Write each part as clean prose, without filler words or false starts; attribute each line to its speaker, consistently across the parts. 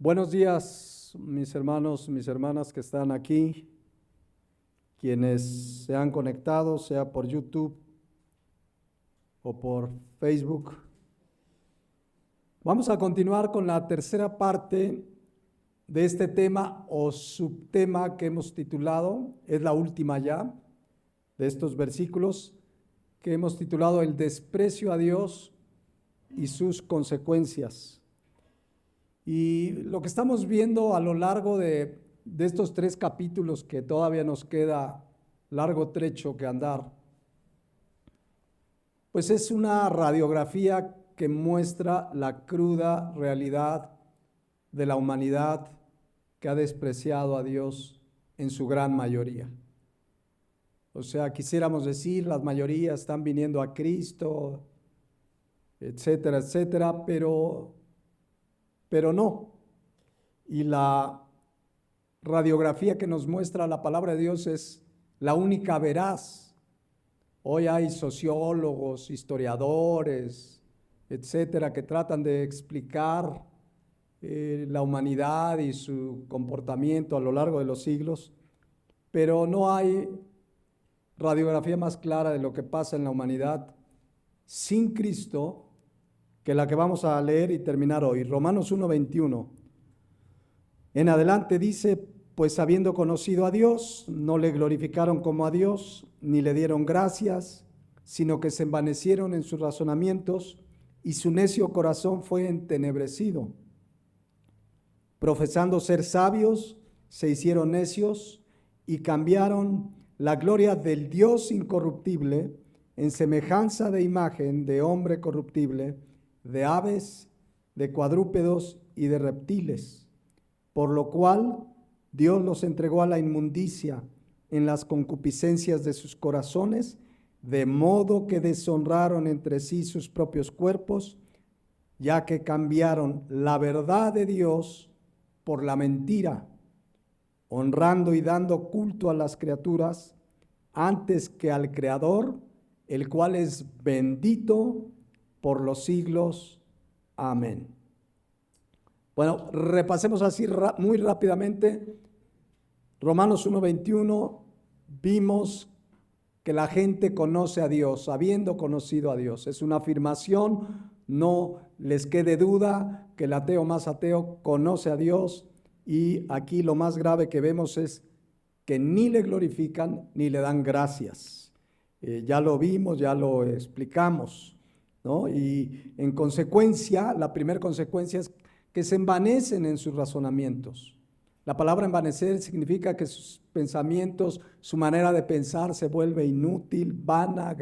Speaker 1: Buenos días, mis hermanos, mis hermanas que están aquí, quienes se han conectado, sea por YouTube o por Facebook. Vamos a continuar con la tercera parte de este tema o subtema que hemos titulado, es la última ya, de estos versículos, que hemos titulado El desprecio a Dios y sus consecuencias. Y lo que estamos viendo a lo largo de estos 3 capítulos, que todavía nos queda largo trecho que andar, pues es una radiografía que muestra la cruda realidad de la humanidad que ha despreciado a Dios en su gran mayoría. O sea, quisiéramos decir, las mayorías están viniendo a Cristo, etcétera, etcétera, pero no. Y la radiografía que nos muestra la palabra de Dios es la única veraz. Hoy hay sociólogos, historiadores, etcétera, que tratan de explicar la humanidad y su comportamiento a lo largo de los siglos, pero no hay radiografía más clara de lo que pasa en la humanidad sin Cristo que la que vamos a leer y terminar hoy. Romanos 1:21. En adelante dice: pues habiendo conocido a Dios, no le glorificaron como a Dios, ni le dieron gracias, sino que se envanecieron en sus razonamientos, y su necio corazón fue entenebrecido. Profesando ser sabios, se hicieron necios, y cambiaron la gloria del Dios incorruptible en semejanza de imagen de hombre corruptible, de aves, de cuadrúpedos y de reptiles, por lo cual Dios los entregó a la inmundicia en las concupiscencias de sus corazones, de modo que deshonraron entre sí sus propios cuerpos, ya que cambiaron la verdad de Dios por la mentira, honrando y dando culto a las criaturas antes que al Creador, el cual es bendito por los siglos. Amén. Bueno, repasemos así muy rápidamente. Romanos 1:21, vimos que la gente conoce a Dios, habiendo conocido a Dios. Es una afirmación, no les quede duda que el ateo más ateo conoce a Dios, y aquí lo más grave que vemos es que ni le glorifican ni le dan gracias. Ya lo vimos, ya lo explicamos, ¿no? Y en consecuencia, la primera consecuencia es que se envanecen en sus razonamientos. La palabra envanecer significa que sus pensamientos, su manera de pensar se vuelve inútil, vana,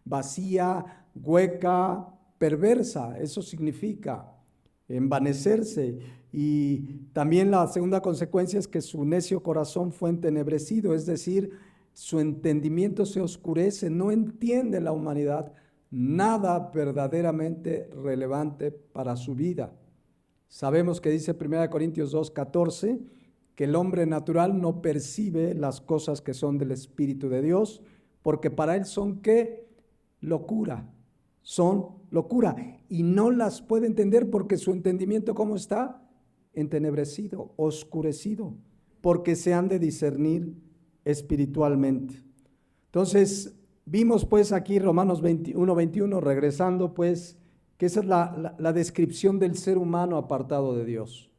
Speaker 1: vacía, hueca, perversa. Eso significa envanecerse. Y también la segunda consecuencia es que su necio corazón fue entenebrecido, es decir, su entendimiento se oscurece, no entiende la humanidad nada verdaderamente relevante para su vida. Sabemos que dice 1 Corintios 2:14 que el hombre natural no percibe las cosas que son del Espíritu de Dios, porque para él son ¿qué? Locura. Son locura y no las puede entender porque su entendimiento, ¿cómo está? Entenebrecido, oscurecido, porque se han de discernir espiritualmente. Entonces, vimos pues aquí Romanos 1:21, regresando pues, que esa es la descripción del ser humano apartado de Dios.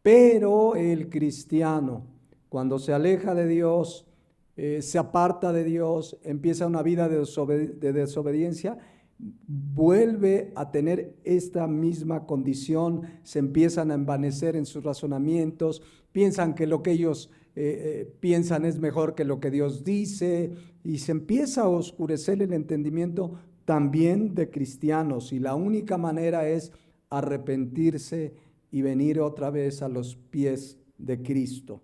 Speaker 1: Pero el cristiano, cuando se aleja de Dios, se aparta de Dios, empieza una vida de desobediencia, vuelve a tener esta misma condición, se empiezan a envanecer en sus razonamientos, piensan que lo que ellos piensan es mejor que lo que Dios dice, y se empieza a oscurecer el entendimiento también de cristianos, y la única manera es arrepentirse y venir otra vez a los pies de Cristo.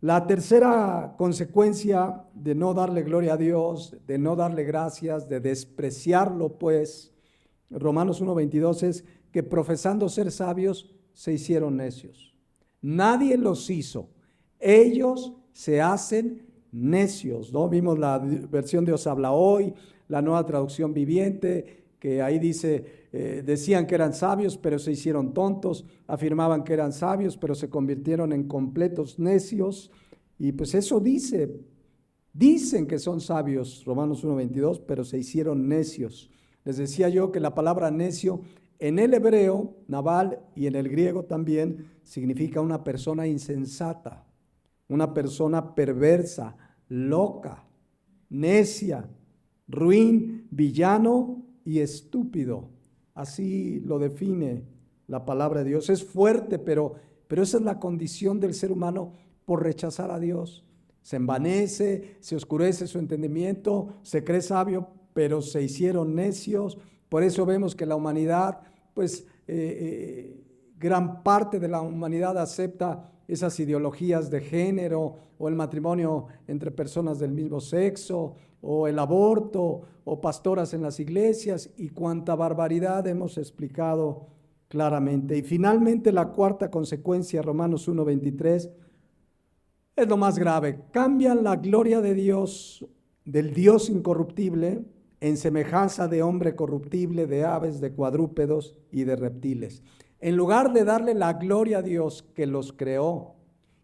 Speaker 1: La tercera consecuencia de no darle gloria a Dios, de no darle gracias, de despreciarlo, pues, Romanos 1:22 es que profesando ser sabios se hicieron necios. Nadie los hizo, ellos se hacen necios, ¿no? Vimos la versión de Os habla hoy, la Nueva Traducción Viviente, que ahí dice, decían que eran sabios, pero se hicieron tontos, afirmaban que eran sabios, pero se convirtieron en completos necios, y pues eso dicen que son sabios, Romanos 1:22, pero se hicieron necios. Les decía yo que la palabra necio en el hebreo, naval, y en el griego también, significa una persona insensata, una persona perversa, loca, necia, ruin, villano y estúpido. Así lo define la palabra de Dios. Es fuerte, pero esa es la condición del ser humano por rechazar a Dios. Se envanece, se oscurece su entendimiento, se cree sabio, pero se hicieron necios. Por eso vemos que la humanidad, pues gran parte de la humanidad acepta esas ideologías de género, o el matrimonio entre personas del mismo sexo, o el aborto, o pastoras en las iglesias, y cuánta barbaridad hemos explicado claramente. Y finalmente la cuarta consecuencia, Romanos 1:23, es lo más grave. Cambian la gloria de Dios, del Dios incorruptible, en semejanza de hombre corruptible, de aves, de cuadrúpedos y de reptiles. En lugar de darle la gloria a Dios que los creó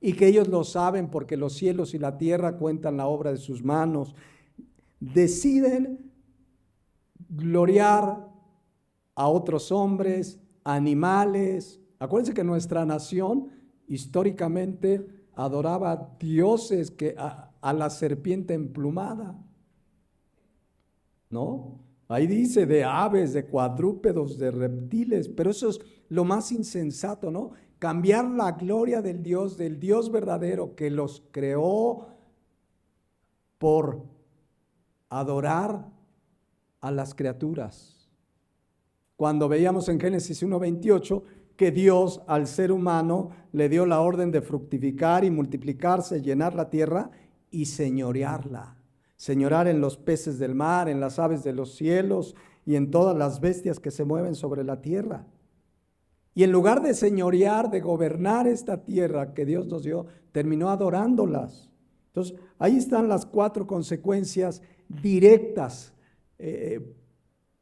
Speaker 1: y que ellos lo saben porque los cielos y la tierra cuentan la obra de sus manos, deciden gloriar a otros hombres, animales. Acuérdense que nuestra nación históricamente adoraba dioses, a la serpiente emplumada, ¿no? Ahí dice de aves, de cuadrúpedos, de reptiles, pero eso es lo más insensato, ¿no? Cambiar la gloria del Dios verdadero que los creó, por adorar a las criaturas. Cuando veíamos en Génesis 1:28 que Dios al ser humano le dio la orden de fructificar y multiplicarse, llenar la tierra y señorearla. Señorar en los peces del mar, en las aves de los cielos y en todas las bestias que se mueven sobre la tierra. Y en lugar de señorear, de gobernar esta tierra que Dios nos dio, terminó adorándolas. Entonces, ahí están las 4 consecuencias directas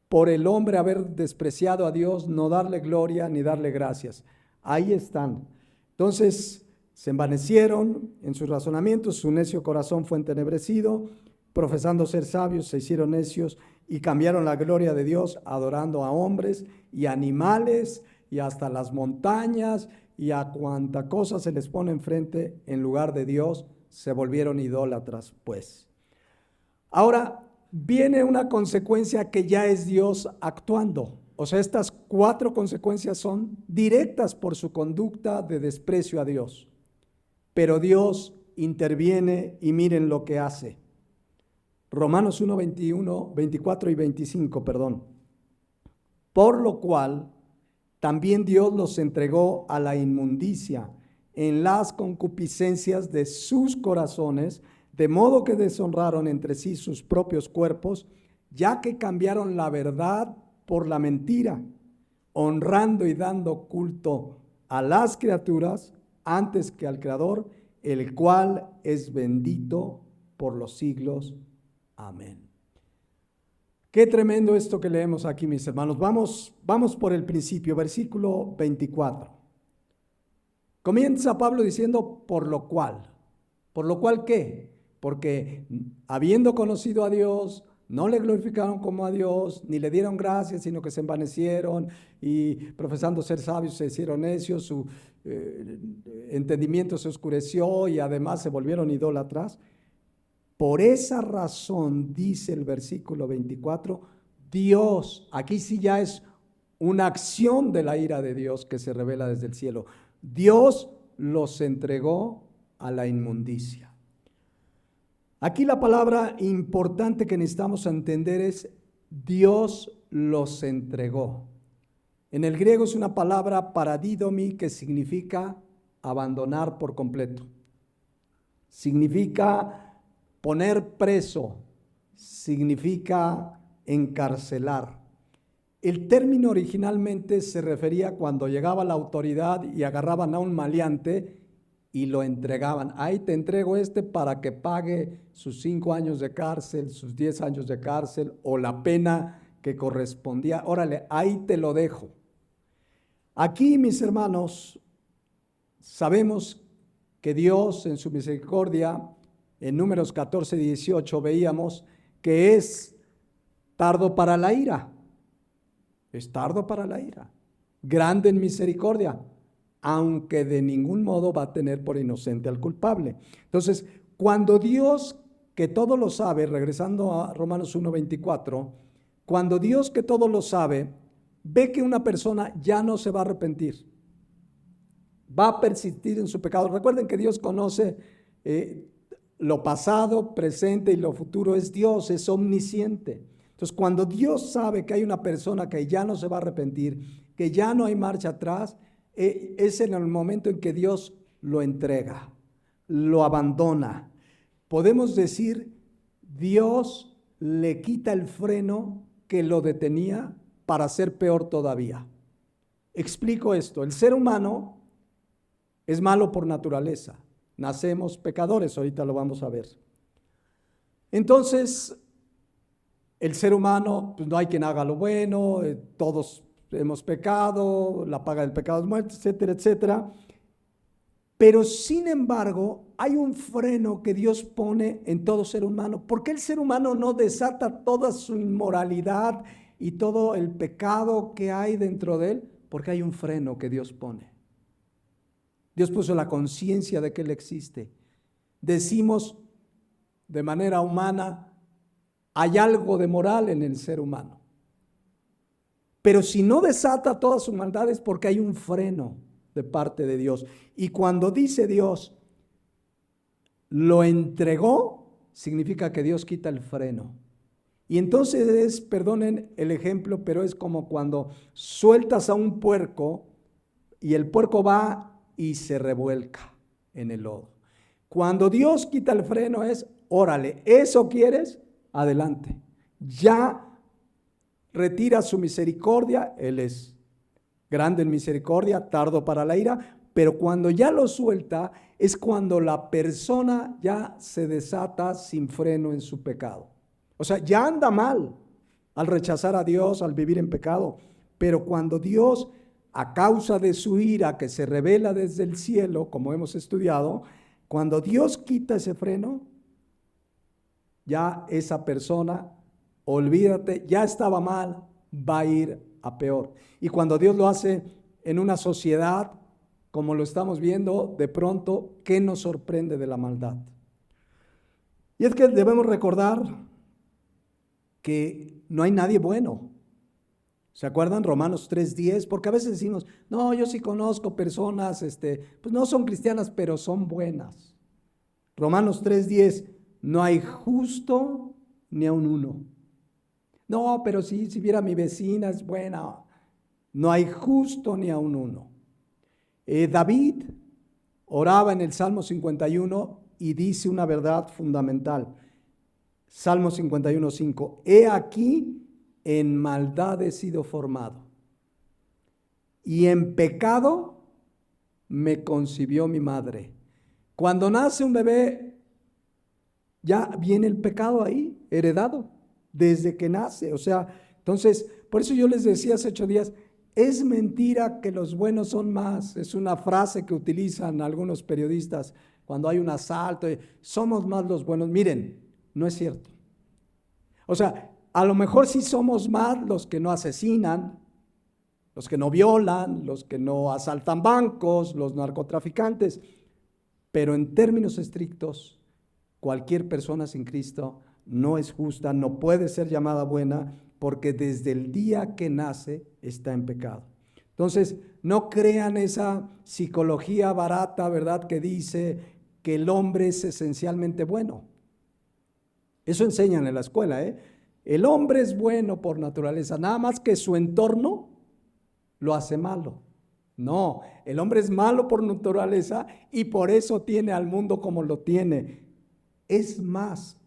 Speaker 1: por el hombre haber despreciado a Dios, no darle gloria ni darle gracias. Ahí están. Entonces, se envanecieron en sus razonamientos, su necio corazón fue entenebrecido, profesando ser sabios, se hicieron necios y cambiaron la gloria de Dios adorando a hombres y animales y hasta las montañas y a cuanta cosa se les pone enfrente en lugar de Dios, se volvieron idólatras, pues. Ahora viene una consecuencia que ya es Dios actuando. O sea, estas 4 consecuencias son directas por su conducta de desprecio a Dios. Pero Dios interviene y miren lo que hace. Romanos 1:21, 24 y 25, perdón. Por lo cual también Dios los entregó a la inmundicia en las concupiscencias de sus corazones, de modo que deshonraron entre sí sus propios cuerpos, ya que cambiaron la verdad por la mentira, honrando y dando culto a las criaturas antes que al Creador, el cual es bendito por los siglos. Amén. Qué tremendo esto que leemos aquí, mis hermanos. Vamos por el principio, versículo 24. Comienza Pablo diciendo, por lo cual. ¿Por lo cual qué? Porque habiendo conocido a Dios, no le glorificaron como a Dios, ni le dieron gracias, sino que se envanecieron y profesando ser sabios se hicieron necios, su entendimiento se oscureció y además se volvieron idólatras. Por esa razón, dice el versículo 24, Dios, aquí sí ya es una acción de la ira de Dios que se revela desde el cielo. Dios los entregó a la inmundicia. Aquí la palabra importante que necesitamos entender es Dios los entregó. En el griego es una palabra paradidomi que significa abandonar por completo. Significa poner preso, significa encarcelar. El término originalmente se refería cuando llegaba la autoridad y agarraban a un maleante y lo entregaban. Ahí te entrego para que pague sus 5 años de cárcel, sus 10 años de cárcel o la pena que correspondía. Órale, ahí te lo dejo. Aquí, mis hermanos, sabemos que Dios en su misericordia, en Números 14, 18, veíamos que es tardo para la ira. Es tardo para la ira. Grande en misericordia, aunque de ningún modo va a tener por inocente al culpable. Entonces, cuando Dios, que todo lo sabe, regresando a Romanos 1:24, cuando Dios, que todo lo sabe, ve que una persona ya no se va a arrepentir, va a persistir en su pecado. Recuerden que Dios conoce lo pasado, presente y lo futuro. Es Dios, es omnisciente. Entonces, cuando Dios sabe que hay una persona que ya no se va a arrepentir, que ya no hay marcha atrás, es en el momento en que Dios lo entrega, lo abandona. Podemos decir, Dios le quita el freno que lo detenía para ser peor todavía. Explico esto. El ser humano es malo por naturaleza. Nacemos pecadores, ahorita lo vamos a ver. Entonces, el ser humano, pues no hay quien haga lo bueno, todos hemos pecado, la paga del pecado es muerte, etcétera, etcétera. Pero sin embargo, hay un freno que Dios pone en todo ser humano. ¿Por qué el ser humano no desata toda su inmoralidad y todo el pecado que hay dentro de él? Porque hay un freno que Dios pone. Dios puso la conciencia de que Él existe. Decimos de manera humana, hay algo de moral en el ser humano. Pero si no desata toda su maldad es porque hay un freno de parte de Dios. Y cuando dice Dios, lo entregó, significa que Dios quita el freno. Y entonces es, perdonen el ejemplo, pero es como cuando sueltas a un puerco y el puerco va y se revuelca en el lodo. Cuando Dios quita el freno es, órale, ¿eso quieres? Adelante. Ya retira su misericordia, Él es grande en misericordia, tardo para la ira, pero cuando ya lo suelta es cuando la persona ya se desata sin freno en su pecado. O sea, ya anda mal al rechazar a Dios, al vivir en pecado, pero cuando Dios, a causa de su ira que se revela desde el cielo, como hemos estudiado, cuando Dios quita ese freno, ya esa persona, olvídate, ya estaba mal, va a ir a peor. Y cuando Dios lo hace en una sociedad, como lo estamos viendo, de pronto, ¿qué nos sorprende de la maldad? Y es que debemos recordar que no hay nadie bueno. ¿Se acuerdan? Romanos 3:10, porque a veces decimos, no, yo sí conozco personas, pues no son cristianas, pero son buenas. Romanos 3:10, no hay justo ni a un uno. No, pero sí, si viera a mi vecina es buena. No hay justo ni a un uno. David oraba en el Salmo 51 y dice una verdad fundamental. Salmo 51:5, he aquí en maldad he sido formado, y en pecado me concibió mi madre. Cuando nace un bebé, ya viene el pecado ahí, heredado, desde que nace. O sea, entonces, por eso yo les decía hace 8 días, es mentira que los buenos son más. Es una frase que utilizan algunos periodistas cuando hay un asalto, somos más los buenos. Miren, no es cierto. O sea, a lo mejor sí somos más los que no asesinan, los que no violan, los que no asaltan bancos, los narcotraficantes, pero en términos estrictos, cualquier persona sin Cristo no es justa, no puede ser llamada buena, porque desde el día que nace está en pecado. Entonces, no crean esa psicología barata, ¿verdad?, que dice que el hombre es esencialmente bueno. Eso enseñan en la escuela, El hombre es bueno por naturaleza, nada más que su entorno lo hace malo. No, el hombre es malo por naturaleza y por eso tiene al mundo como lo tiene. Es más,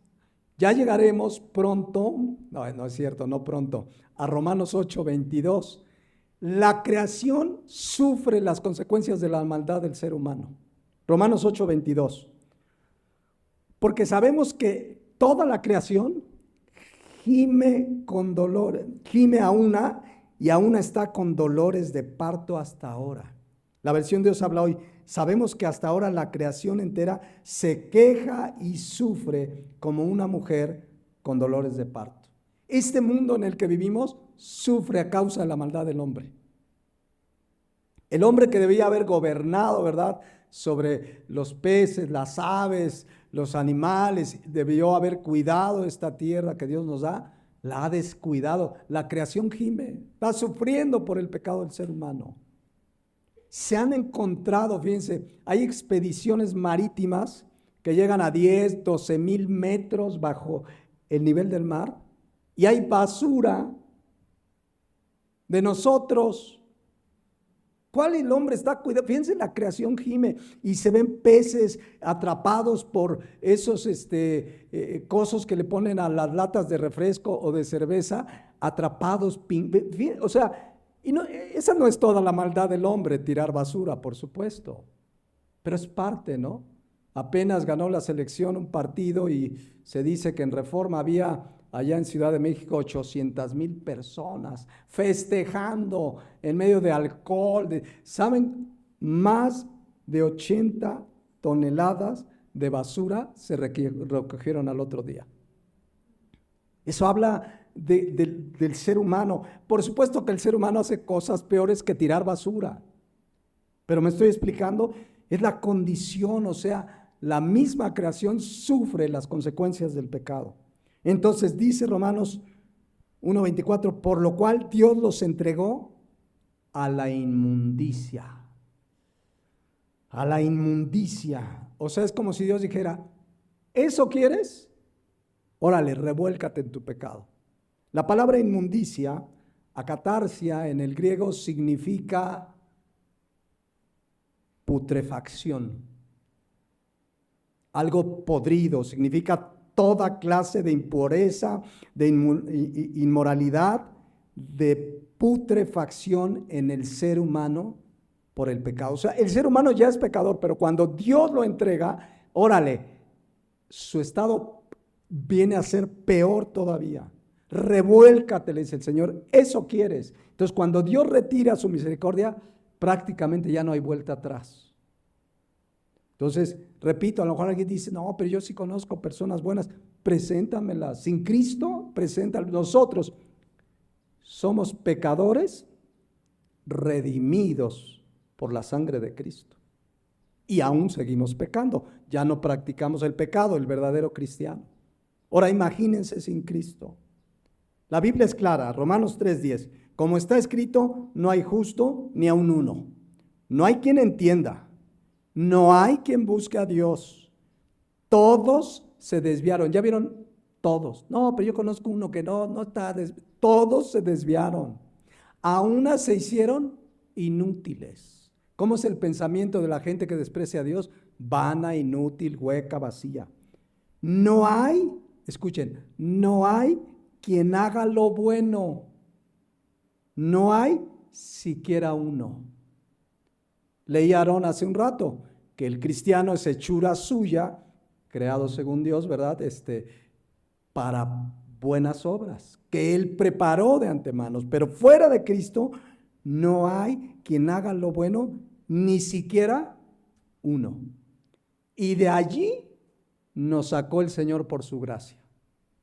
Speaker 1: ya llegaremos pronto, no es cierto, no pronto, a Romanos 8:22. La creación sufre las consecuencias de la maldad del ser humano. Romanos 8:22. Porque sabemos que toda la creación gime con dolor, gime a una y aún está con dolores de parto hasta ahora. La versión Dios habla hoy. Sabemos que hasta ahora la creación entera se queja y sufre como una mujer con dolores de parto. Este mundo en el que vivimos sufre a causa de la maldad del hombre. El hombre que debía haber gobernado, ¿verdad?, sobre los peces, las aves, los animales, debió haber cuidado esta tierra que Dios nos da, la ha descuidado. La creación gime, está sufriendo por el pecado del ser humano. Se han encontrado, fíjense, hay expediciones marítimas que llegan a 10, 12 mil metros bajo el nivel del mar y hay basura de nosotros. ¿Cuál el hombre está cuidando? Fíjense, la creación gime y se ven peces atrapados por esos cosos que le ponen a las latas de refresco o de cerveza, atrapados. O sea, esa no es toda la maldad del hombre, tirar basura, por supuesto, pero es parte, ¿no? Apenas ganó la selección un partido y se dice que en Reforma había allá en Ciudad de México 800,000 personas festejando en medio de alcohol. ¿Saben? Más de 80 toneladas de basura se recogieron al otro día. Eso habla del ser humano. Por supuesto que el ser humano hace cosas peores que tirar basura, pero me estoy explicando, es la condición, o sea, la misma creación sufre las consecuencias del pecado. Entonces dice Romanos 1:24, por lo cual Dios los entregó a la inmundicia. A la inmundicia. O sea, es como si Dios dijera, ¿eso quieres? Órale, revuélcate en tu pecado. La palabra inmundicia, acatarsia en el griego, significa putrefacción. Algo podrido, significa toda clase de impureza, de inmoralidad, de putrefacción en el ser humano por el pecado. O sea, el ser humano ya es pecador, pero cuando Dios lo entrega, órale, su estado viene a ser peor todavía. Revuélcate, le dice el Señor, eso quieres. Entonces, cuando Dios retira su misericordia, prácticamente ya no hay vuelta atrás. Entonces, repito, a lo mejor alguien dice, no, pero yo sí conozco personas buenas, preséntamelas. Sin Cristo, preséntalas. Nosotros somos pecadores redimidos por la sangre de Cristo. Y aún seguimos pecando. Ya no practicamos el pecado, el verdadero cristiano. Ahora imagínense sin Cristo. La Biblia es clara, Romanos 3:10. Como está escrito, no hay justo ni aun uno. No hay quien entienda. No hay quien busque a Dios. Todos se desviaron. ¿Ya vieron? Todos. No, pero yo conozco uno que no está. Todos se desviaron. A unas se hicieron inútiles. ¿Cómo es el pensamiento de la gente que desprecia a Dios? Vana, inútil, hueca, vacía. No hay, escuchen, no hay quien haga lo bueno. No hay siquiera uno. Leí a Aarón hace un rato que el cristiano es hechura suya, creado según Dios, ¿verdad? Para buenas obras, que Él preparó de antemano. Pero fuera de Cristo no hay quien haga lo bueno, ni siquiera uno. Y de allí nos sacó el Señor por su gracia.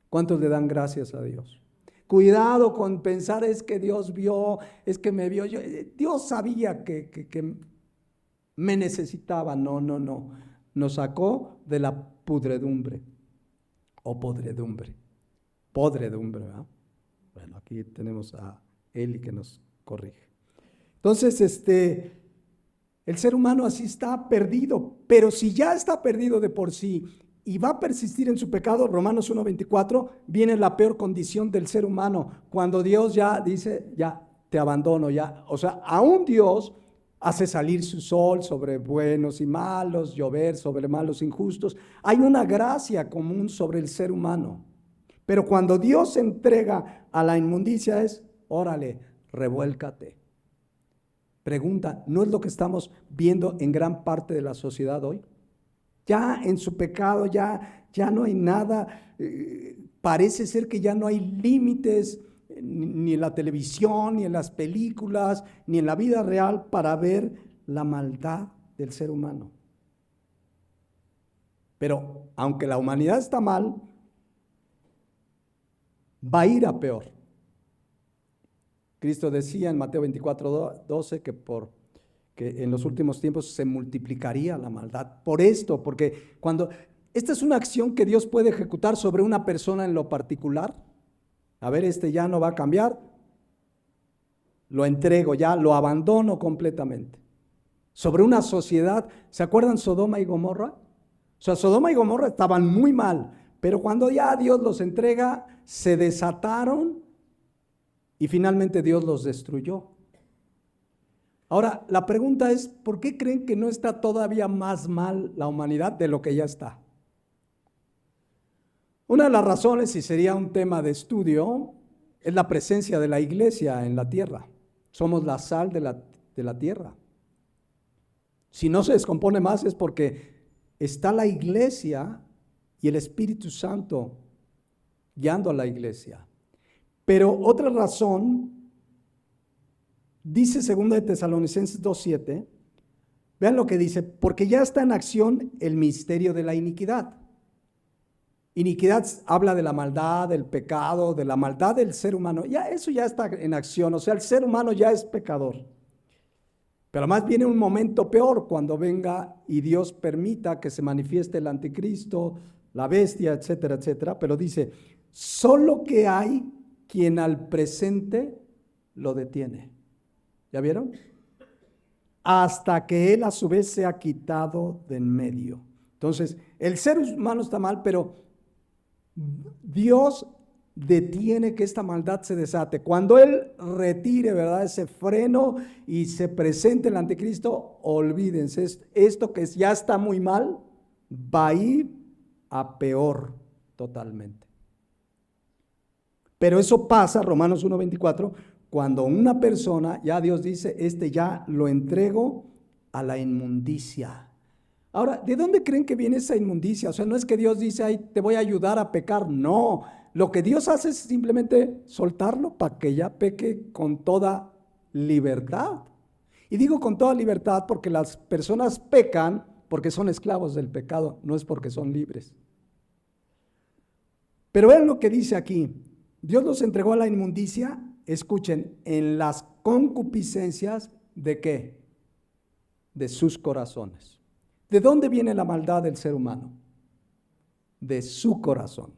Speaker 1: ¿Cuántos le dan gracias a Dios? Cuidado con pensar es que Dios vio, es que me vio. Dios sabía que me necesitaba. No. Nos sacó de la pudredumbre o podredumbre. Podredumbre, ¿verdad? Bueno, aquí tenemos a Eli que nos corrige. Entonces, el ser humano así está perdido, pero si ya está perdido de por sí y va a persistir en su pecado, Romanos 1:24, viene la peor condición del ser humano, cuando Dios ya dice, ya te abandono, ya, o sea, aún Dios hace salir su sol sobre buenos y malos, llover sobre malos e injustos. Hay una gracia común sobre el ser humano, pero cuando Dios se entrega a la inmundicia es, órale, revuélcate. Pregunta, ¿no es lo que estamos viendo en gran parte de la sociedad hoy? Ya en su pecado, ya no hay nada parece ser que ya no hay límites ni en la televisión, ni en las películas, ni en la vida real para ver la maldad del ser humano. Pero aunque la humanidad está mal, va a ir a peor. Cristo decía en Mateo 24:12 que en los últimos tiempos se multiplicaría la maldad. Por esto, porque esta es una acción que Dios puede ejecutar sobre una persona en lo particular. A ver, ya no va a cambiar, lo entrego ya, lo abandono completamente. Sobre una sociedad, ¿se acuerdan Sodoma y Gomorra? O sea, Sodoma y Gomorra estaban muy mal, pero cuando ya Dios los entrega, se desataron y finalmente Dios los destruyó. Ahora, la pregunta es, ¿por qué creen que no está todavía más mal la humanidad de lo que ya está? Una de las razones, y sería un tema de estudio, es la presencia de la iglesia en la tierra. Somos la sal de la tierra. Si no se descompone más es porque está la iglesia y el Espíritu Santo guiando a la iglesia. Pero otra razón, dice 2 de Tesalonicenses 2:7, vean lo que dice, porque ya está en acción el misterio de la iniquidad. Iniquidad habla de la maldad, del pecado, de la maldad del ser humano. Eso ya está en acción, o sea, el ser humano ya es pecador. Pero además viene un momento peor cuando venga y Dios permita que se manifieste el anticristo, la bestia, etcétera, etcétera. Pero dice, solo que hay quien al presente lo detiene. ¿Ya vieron? Hasta que él a su vez se ha quitado de en medio. Entonces, el ser humano está mal, pero Dios detiene que esta maldad se desate. Cuando Él retire, ¿verdad?, ese freno y se presente el anticristo, olvídense, esto que ya está muy mal, va a ir a peor totalmente. Pero eso pasa, Romanos 1:24, cuando una persona, ya Dios dice, ya lo entrego a la inmundicia. Ahora, ¿de dónde creen que viene esa inmundicia? O sea, no es que Dios dice, ay, te voy a ayudar a pecar. No, lo que Dios hace es simplemente soltarlo para que ya peque con toda libertad. Y digo con toda libertad porque las personas pecan porque son esclavos del pecado, no es porque son libres. Pero vean lo que dice aquí. Dios los entregó a la inmundicia, escuchen, en las concupiscencias ¿de qué? De sus corazones. ¿De dónde viene la maldad del ser humano? De su corazón.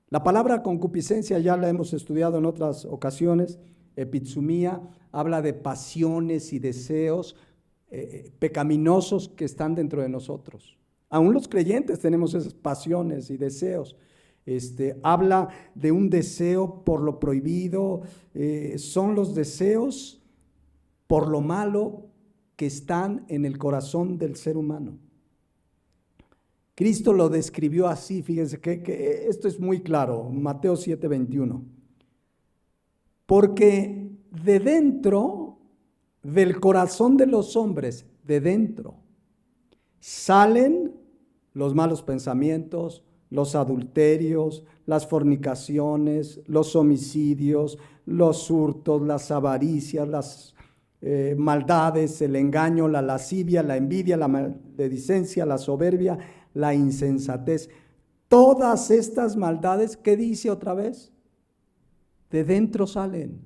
Speaker 1: La palabra concupiscencia ya la hemos estudiado en otras ocasiones. Epitsumía habla de pasiones y deseos pecaminosos que están dentro de nosotros. Aún los creyentes tenemos esas pasiones y deseos. Habla de un deseo por lo prohibido. Son los deseos por lo malo que están en el corazón del ser humano. Cristo lo describió así, fíjense que esto es muy claro, Mateo 7:21. Porque de dentro del corazón de los hombres, de dentro, salen los malos pensamientos, los adulterios, las fornicaciones, los homicidios, los hurtos, las avaricias, las maldades, el engaño, la lascivia, la envidia, la maledicencia, la soberbia, la insensatez. Todas estas maldades, ¿qué dice otra vez? De dentro salen.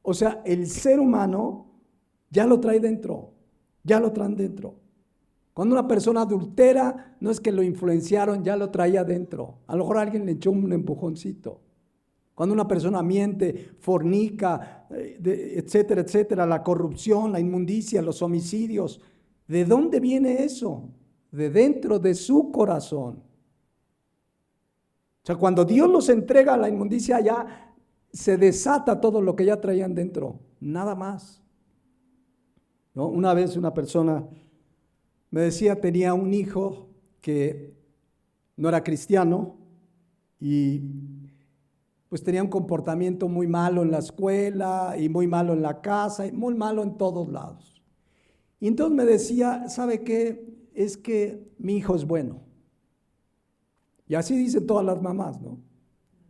Speaker 1: O sea, el ser humano ya lo trae dentro, ya lo traen dentro. Cuando una persona adultera, no es que lo influenciaron, ya lo traía dentro. A lo mejor alguien le echó un empujoncito. Cuando una persona miente, fornica, etcétera, etcétera, la corrupción, la inmundicia, los homicidios, ¿de dónde viene eso? De dentro de su corazón. O sea, cuando Dios los entrega a la inmundicia, ya se desata todo lo que ya traían dentro, nada más. ¿No? Una vez una persona me decía, tenía un hijo que no era cristiano y pues tenía un comportamiento muy malo en la escuela y muy malo en la casa y muy malo en todos lados. Y entonces me decía, ¿sabe qué? Es que mi hijo es bueno. Y así dicen todas las mamás, ¿no?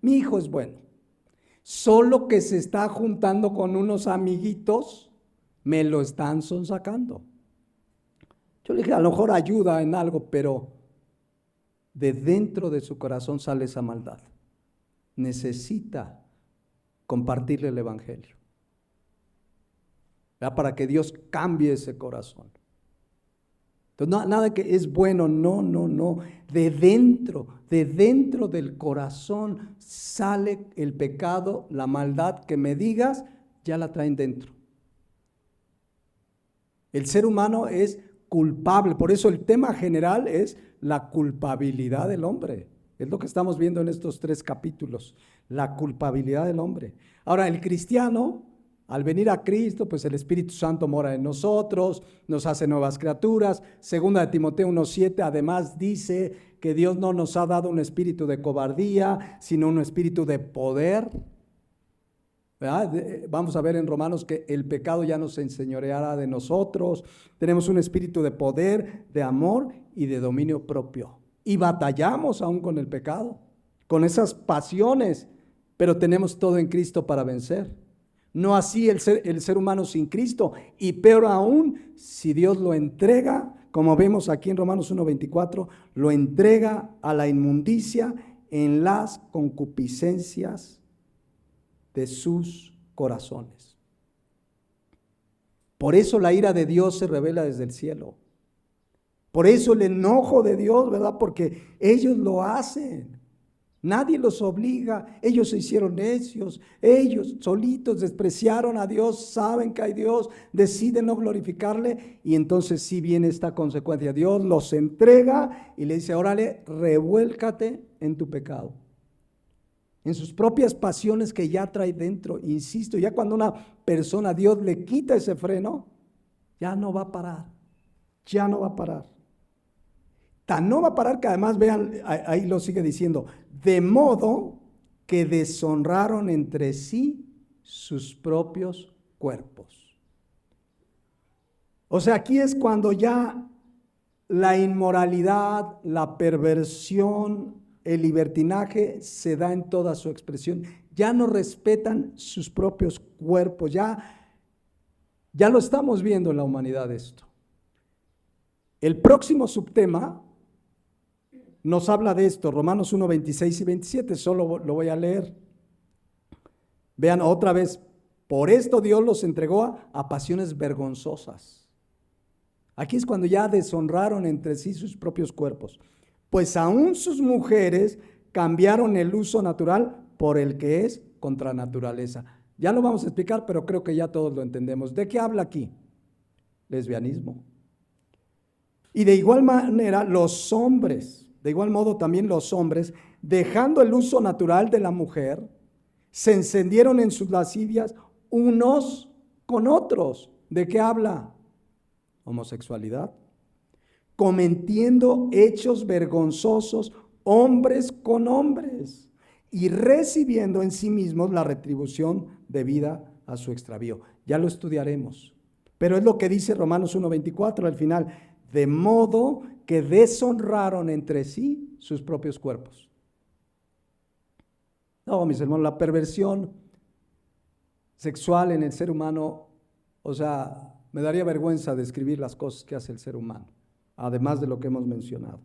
Speaker 1: Mi hijo es bueno. Solo que se está juntando con unos amiguitos, me lo están sonsacando. Yo le dije, a lo mejor ayuda en algo, pero de dentro de su corazón sale esa maldad. Necesita compartirle el evangelio, ¿verdad? Para que Dios cambie ese corazón. Entonces, nada que es bueno, no. De dentro del corazón sale el pecado, la maldad que me digas, ya la traen dentro. El ser humano es culpable, por eso el tema general es la culpabilidad del hombre. Es lo que estamos viendo en estos 3 capítulos, la culpabilidad del hombre. Ahora, el cristiano, al venir a Cristo, pues el Espíritu Santo mora en nosotros, nos hace nuevas criaturas. Segunda de Timoteo 1:7, además dice que Dios no nos ha dado un espíritu de cobardía, sino un espíritu de poder. ¿Verdad? Vamos a ver en Romanos que el pecado ya no se enseñoreará de nosotros. Tenemos un espíritu de poder, de amor y de dominio propio. Y batallamos aún con el pecado, con esas pasiones, pero tenemos todo en Cristo para vencer. No así el ser humano sin Cristo, y peor aún, si Dios lo entrega, como vemos aquí en Romanos 1:24, lo entrega a la inmundicia en las concupiscencias de sus corazones. Por eso la ira de Dios se revela desde el cielo. Por eso el enojo de Dios, ¿verdad? Porque ellos lo hacen. Nadie los obliga, ellos se hicieron necios, ellos solitos despreciaron a Dios, saben que hay Dios, deciden no glorificarle y entonces sí viene esta consecuencia. Dios los entrega y le dice, órale, revuélcate en tu pecado, en sus propias pasiones que ya trae dentro. Insisto, ya cuando una persona, Dios le quita ese freno, ya no va a parar, ya no va a parar. Tan no va a parar que además, vean, ahí lo sigue diciendo, de modo que deshonraron entre sí sus propios cuerpos. O sea, aquí es cuando ya la inmoralidad, la perversión, el libertinaje se da en toda su expresión. Ya no respetan sus propios cuerpos, ya lo estamos viendo en la humanidad esto. El próximo subtema nos habla de esto, Romanos 1, 26 y 27, solo lo voy a leer. Vean otra vez, por esto Dios los entregó a pasiones vergonzosas. Aquí es cuando ya deshonraron entre sí sus propios cuerpos. Pues aún sus mujeres cambiaron el uso natural por el que es contra naturaleza. Ya lo vamos a explicar, pero creo que ya todos lo entendemos. ¿De qué habla aquí? Lesbianismo. Y de igual manera los hombres, de igual modo también los hombres, dejando el uso natural de la mujer, se encendieron en sus lascivias unos con otros. ¿De qué habla? Homosexualidad. Cometiendo hechos vergonzosos, hombres con hombres, y recibiendo en sí mismos la retribución debida a su extravío. Ya lo estudiaremos. Pero es lo que dice Romanos 1:24 al final. De modo que deshonraron entre sí sus propios cuerpos. No, mis hermanos, la perversión sexual en el ser humano, o sea, me daría vergüenza describir las cosas que hace el ser humano, además de lo que hemos mencionado.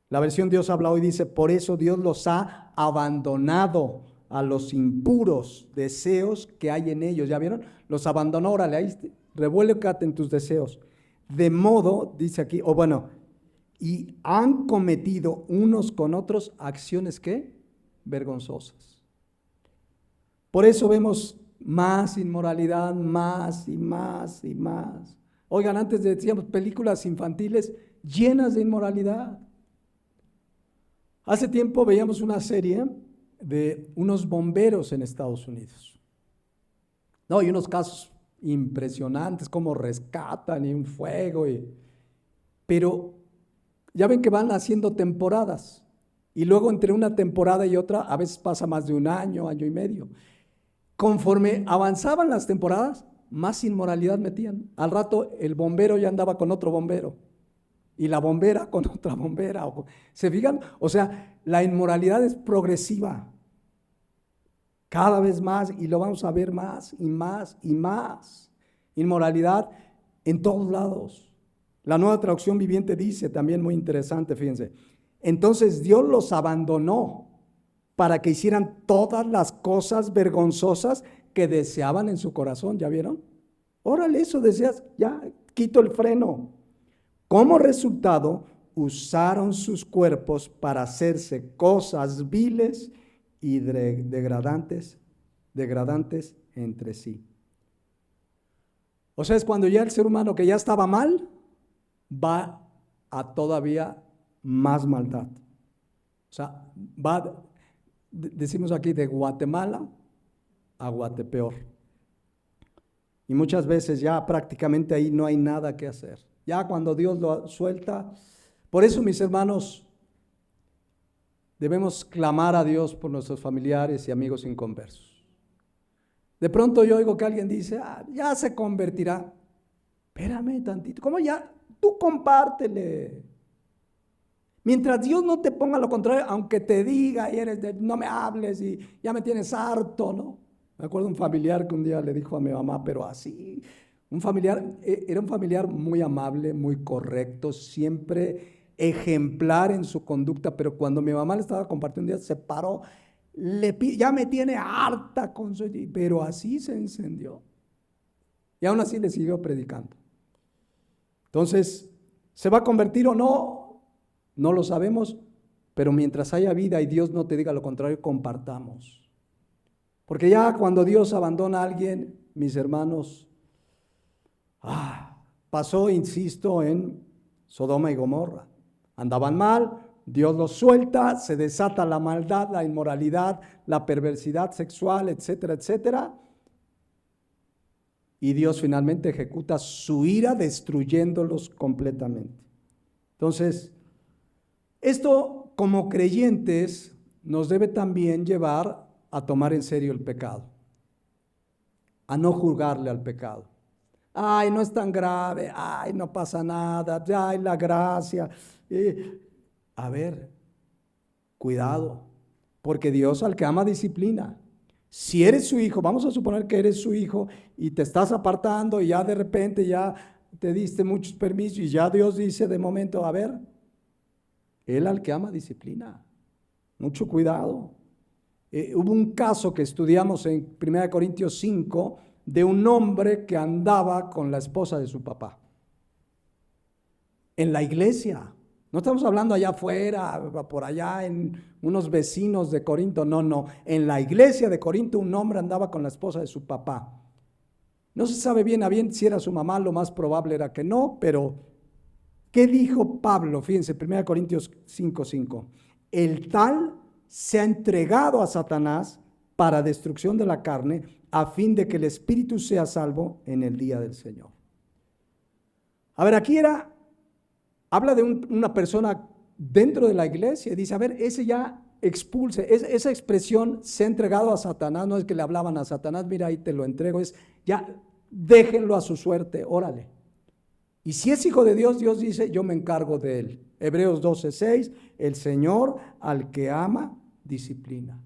Speaker 1: La versión Dios habla hoy dice, por eso Dios los ha abandonado a los impuros deseos que hay en ellos. ¿Ya vieron? Los abandonó, órale, ahí revuélcate en tus deseos. De modo, dice aquí, y han cometido unos con otros acciones ¿qué? Vergonzosas. Por eso vemos más inmoralidad, más y más y más. Oigan, antes decíamos películas infantiles llenas de inmoralidad. Hace tiempo veíamos una serie de unos bomberos en Estados Unidos. No, y unos casos impresionantes, cómo rescatan y un fuego. Pero ya ven que van haciendo temporadas. Y luego entre una temporada y otra, a veces pasa más de un año, año y medio. Conforme avanzaban las temporadas, más inmoralidad metían. Al rato el bombero ya andaba con otro bombero. Y la bombera con otra bombera. ¿Se fijan? O sea, la inmoralidad es progresiva. Cada vez más, y lo vamos a ver más y más y más. Inmoralidad en todos lados. La Nueva Traducción Viviente dice, también muy interesante, fíjense, entonces Dios los abandonó para que hicieran todas las cosas vergonzosas que deseaban en su corazón. ¿Ya vieron? Órale, eso deseas, ya quito el freno. Como resultado, usaron sus cuerpos para hacerse cosas viles y degradantes entre sí. O sea, es cuando ya el ser humano que ya estaba mal, va a todavía más maldad. O sea, va, decimos aquí, de Guatemala a Guatepeor. Y muchas veces ya prácticamente ahí no hay nada que hacer. Ya cuando Dios lo suelta, por eso, mis hermanos, debemos clamar a Dios por nuestros familiares y amigos inconversos. De pronto yo oigo que alguien dice, ya se convertirá. Espérame tantito, ¿cómo ya? Tú compártele. Mientras Dios no te ponga lo contrario, aunque te diga y no me hables y ya me tienes harto, ¿no? Me acuerdo un familiar que un día le dijo a mi mamá, pero así, era un familiar muy amable, muy correcto, siempre ejemplar en su conducta, pero cuando mi mamá le estaba compartiendo un día, se paró, ya me tiene harta con su, pero así se encendió. Y aún así le siguió predicando. Entonces, ¿se va a convertir o no? No lo sabemos, pero mientras haya vida y Dios no te diga lo contrario, compartamos. Porque ya cuando Dios abandona a alguien, mis hermanos, pasó, insisto, en Sodoma y Gomorra. Andaban mal, Dios los suelta, se desata la maldad, la inmoralidad, la perversidad sexual, etcétera, etcétera. Y Dios finalmente ejecuta su ira destruyéndolos completamente. Entonces, esto como creyentes nos debe también llevar a tomar en serio el pecado, a no juzgarle al pecado. Ay, no es tan grave, ay, no pasa nada, ay, la gracia. A ver, cuidado, porque Dios al que ama disciplina. Si eres su hijo, vamos a suponer que eres su hijo y te estás apartando y ya de repente ya te diste muchos permisos y ya Dios dice de momento, a ver, Él al que ama disciplina. Mucho cuidado. Hubo un caso que estudiamos en 1 Corintios 5 de un hombre que andaba con la esposa de su papá. En la iglesia. No estamos hablando allá afuera, por allá en unos vecinos de Corinto, no. En la iglesia de Corinto un hombre andaba con la esposa de su papá. No se sabe bien a bien si era su mamá, lo más probable era que no, pero ¿qué dijo Pablo? Fíjense, 1 Corintios 5:5. El tal se ha entregado a Satanás para destrucción de la carne, a fin de que el espíritu sea salvo en el día del Señor. A ver, aquí habla de una persona dentro de la iglesia y dice, a ver, ese ya expulse, esa expresión se ha entregado a Satanás, no es que le hablaban a Satanás, mira ahí te lo entrego, es ya déjenlo a su suerte, órale. Y si es hijo de Dios, Dios dice, yo me encargo de él. Hebreos 12:6, el Señor al que ama, disciplina.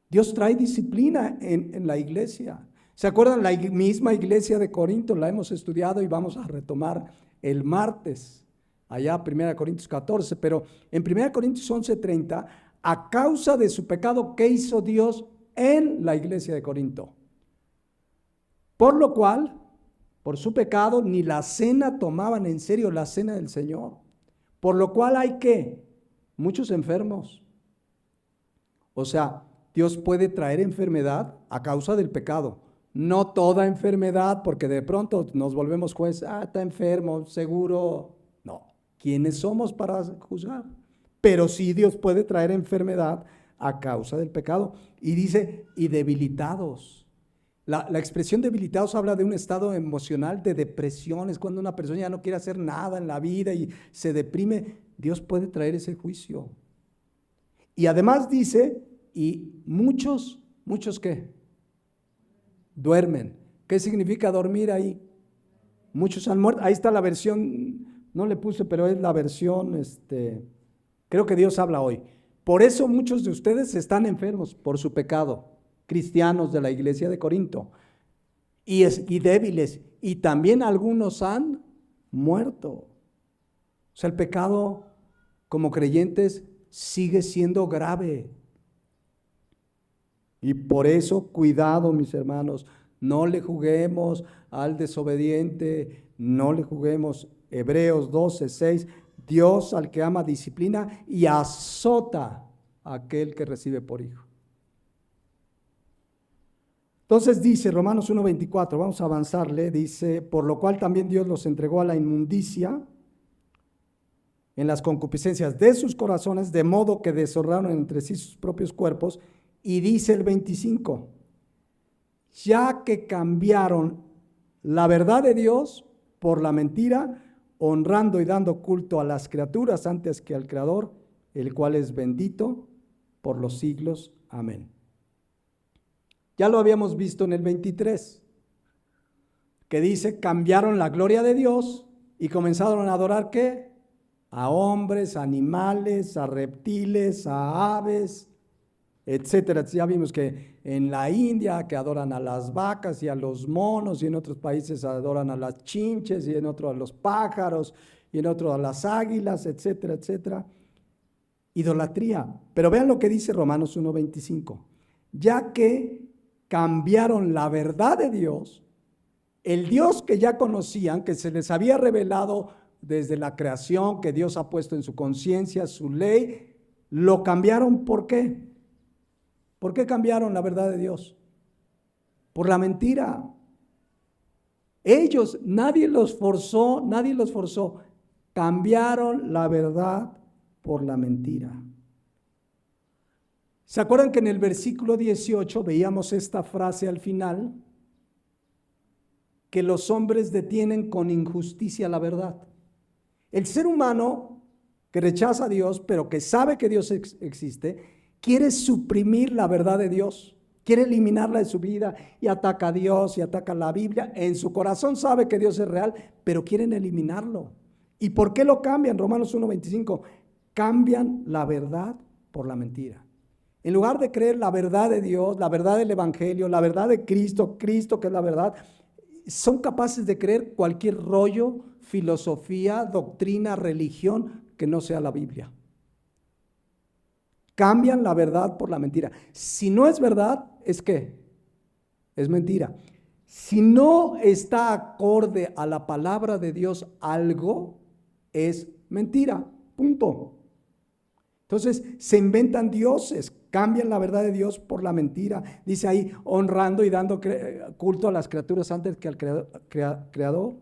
Speaker 1: Dios trae disciplina en la iglesia. ¿Se acuerdan? La misma iglesia de Corinto la hemos estudiado y vamos a retomar el martes, allá 1 Corintios 14, pero en 1 Corintios 11:30, a causa de su pecado, ¿qué hizo Dios en la iglesia de Corinto? Por lo cual, por su pecado, ni la cena tomaban en serio, la cena del Señor. Por lo cual hay ¿qué? Muchos enfermos. O sea, Dios puede traer enfermedad a causa del pecado. No toda enfermedad, porque de pronto nos volvemos jueces, está enfermo, seguro. No, ¿quiénes somos para juzgar? Pero sí Dios puede traer enfermedad a causa del pecado. Y dice, y debilitados. La expresión debilitados habla de un estado emocional de depresión, es cuando una persona ya no quiere hacer nada en la vida y se deprime. Dios puede traer ese juicio. Y además dice, y muchos ¿qué? Duermen. ¿Qué significa dormir ahí? Muchos han muerto. Ahí está la versión, no le puse, pero es la versión, creo que Dios habla hoy. Por eso muchos de ustedes están enfermos por su pecado, cristianos de la iglesia de Corinto, y débiles, y también algunos han muerto. O sea, el pecado como creyentes sigue siendo grave. Y por eso, cuidado, mis hermanos, no le juguemos al desobediente, no le juguemos. Hebreos 12:6, Dios al que ama disciplina y azota a aquel que recibe por hijo. Entonces dice Romanos 1:24, vamos a avanzarle, dice, por lo cual también Dios los entregó a la inmundicia en las concupiscencias de sus corazones, de modo que deshonraron entre sí sus propios cuerpos. Y dice el 25, ya que cambiaron la verdad de Dios por la mentira, honrando y dando culto a las criaturas antes que al Creador, el cual es bendito por los siglos. Amén. Ya lo habíamos visto en el 23, que dice, cambiaron la gloria de Dios y comenzaron a adorar, ¿qué? A hombres, a animales, a reptiles, a aves, etcétera. Ya vimos que en la India que adoran a las vacas y a los monos, y en otros países adoran a las chinches, y en otros a los pájaros, y en otros a las águilas, etcétera, etcétera. Idolatría. Pero vean lo que dice Romanos 1:25. Ya que cambiaron la verdad de Dios, el Dios que ya conocían, que se les había revelado desde la creación, que Dios ha puesto en su conciencia, su ley, lo cambiaron. ¿Por qué? ¿Por qué cambiaron la verdad de Dios? Por la mentira. Ellos, nadie los forzó, cambiaron la verdad por la mentira. ¿Se acuerdan que en el versículo 18 veíamos esta frase al final? Que los hombres detienen con injusticia la verdad. El ser humano que rechaza a Dios, pero que sabe que Dios existe, quiere suprimir la verdad de Dios, quiere eliminarla de su vida y ataca a Dios y ataca a la Biblia. En su corazón sabe que Dios es real, pero quieren eliminarlo. ¿Y por qué lo cambian? Romanos 1:25, cambian la verdad por la mentira. En lugar de creer la verdad de Dios, la verdad del Evangelio, la verdad de Cristo, Cristo que es la verdad, son capaces de creer cualquier rollo, filosofía, doctrina, religión que no sea la Biblia. Cambian la verdad por la mentira. Si no es verdad, ¿es qué? Es mentira. Si no está acorde a la palabra de Dios algo, es mentira. Punto. Entonces se inventan dioses, cambian la verdad de Dios por la mentira. Dice ahí, honrando y dando culto a las criaturas antes que al Creador.